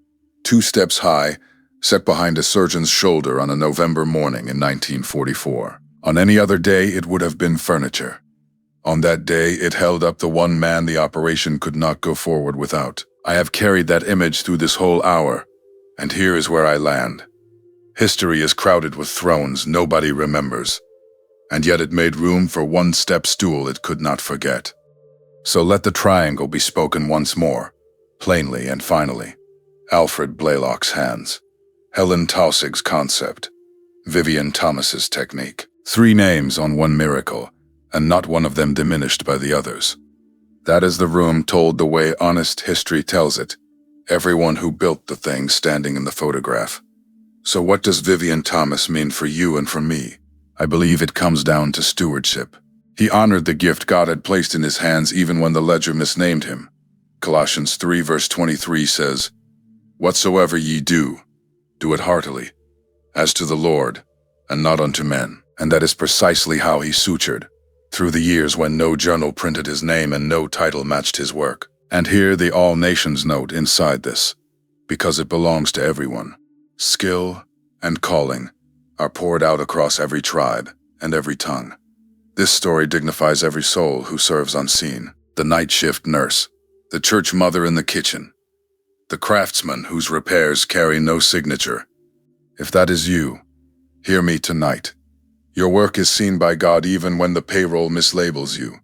2 steps high, set behind a surgeon's shoulder on a November morning in 1944. On any other day, it would have been furniture. On that day, it held up the one man the operation could not go forward without. I have carried that image through this whole hour, and here is where I land. History is crowded with thrones nobody remembers, and yet it made room for one step stool it could not forget. So let the triangle be spoken once more, plainly and finally. Alfred Blalock's hands, Helen Taussig's concept, Vivien Thomas's technique. 3 names on one miracle, and not one of them diminished by the others. That is the room told the way honest history tells it, everyone who built the thing standing in the photograph. So what does Vivien Thomas mean for you and for me? I believe it comes down to stewardship. He honored the gift God had placed in his hands even when the ledger misnamed him. Colossians 3 verse 23 says, "Whatsoever ye do, do it heartily, as to the Lord, and not unto men." And that is precisely how he sutured, through the years when no journal printed his name and no title matched his work. And here the All Nations note inside this, because it belongs to everyone. Skill and calling are poured out across every tribe and every tongue. This story dignifies every soul who serves unseen. The night shift nurse, the church mother in the kitchen, the craftsman whose repairs carry no signature. If that is you, hear me tonight. Your work is seen by God even when the payroll mislabels you.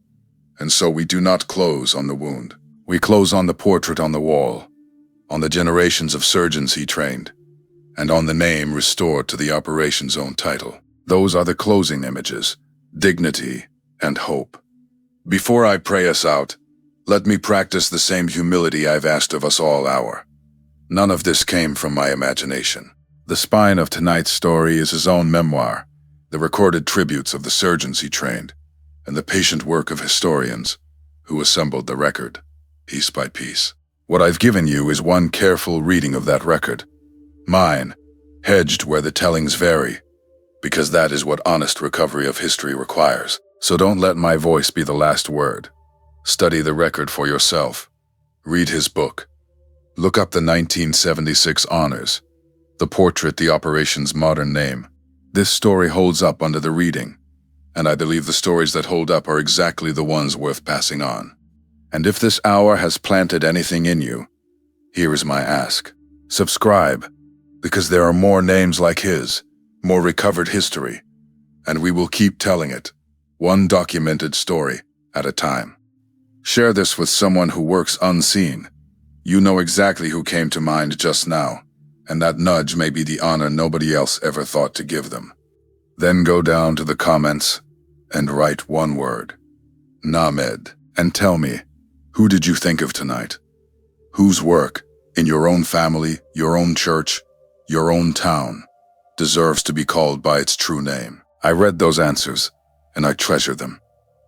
And so we do not close on the wound. We close on the portrait on the wall, on the generations of surgeons he trained, and on the name restored to the operation's own title. Those are the closing images, dignity and hope. Before I pray us out, let me practice the same humility I've asked of us all hour. None of this came from my imagination. The spine of tonight's story is his own memoir, the recorded tributes of the surgeons he trained, and the patient work of historians who assembled the record, piece by piece. What I've given you is one careful reading of that record. Mine, hedged where the tellings vary, because that is what honest recovery of history requires. So don't let my voice be the last word. Study the record for yourself. Read his book. Look up the 1976 honors, the portrait the operation's modern name. This story holds up under the reading, and I believe the stories that hold up are exactly the ones worth passing on. And if this hour has planted anything in you, here is my ask. Subscribe, because there are more names like his, more recovered history, and we will keep telling it, one documented story at a time. Share this with someone who works unseen. You know exactly who came to mind just now, and that nudge may be the honor nobody else ever thought to give them. Then go down to the comments and write one word, Named, and tell me, who did you think of tonight? Whose work, in your own family, your own church, your own town, deserves to be called by its true name? I read those answers, and I treasure them,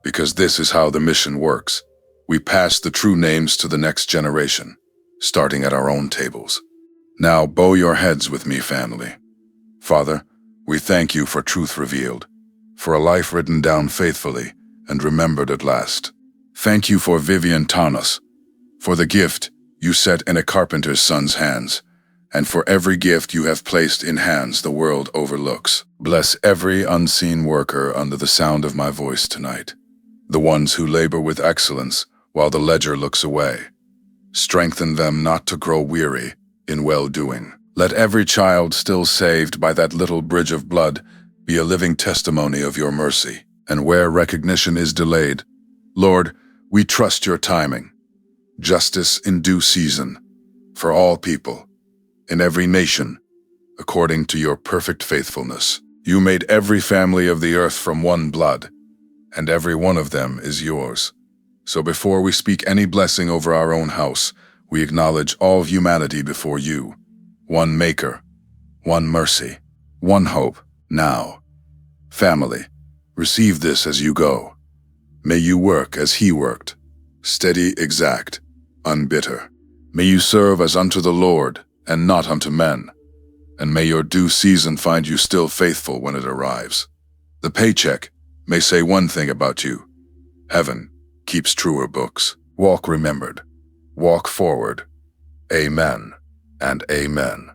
because this is how the mission works. We pass the true names to the next generation, starting at our own tables. Now bow your heads with me, family. Father, we thank you for truth revealed, for a life written down faithfully and remembered at last. Thank you for Vivien Thomas, for the gift you set in a carpenter's son's hands, and for every gift you have placed in hands the world overlooks. Bless every unseen worker under the sound of my voice tonight, the ones who labor with excellence while the ledger looks away. Strengthen them not to grow weary in well-doing. Let every child still saved by that little bridge of blood be a living testimony of your mercy. And where recognition is delayed, Lord, we trust your timing. Justice in due season, for all people, in every nation, according to your perfect faithfulness. You made every family of the earth from one blood, and every one of them is yours. So before we speak any blessing over our own house, we acknowledge all humanity before you. One maker, one mercy, one hope. Now, family, receive this as you go. May you work as he worked, steady, exact, unbitter. May you serve as unto the Lord and not unto men, and may your due season find you still faithful when it arrives. The paycheck may say one thing about you. Heaven keeps truer books. Walk remembered. Walk forward. Amen and amen.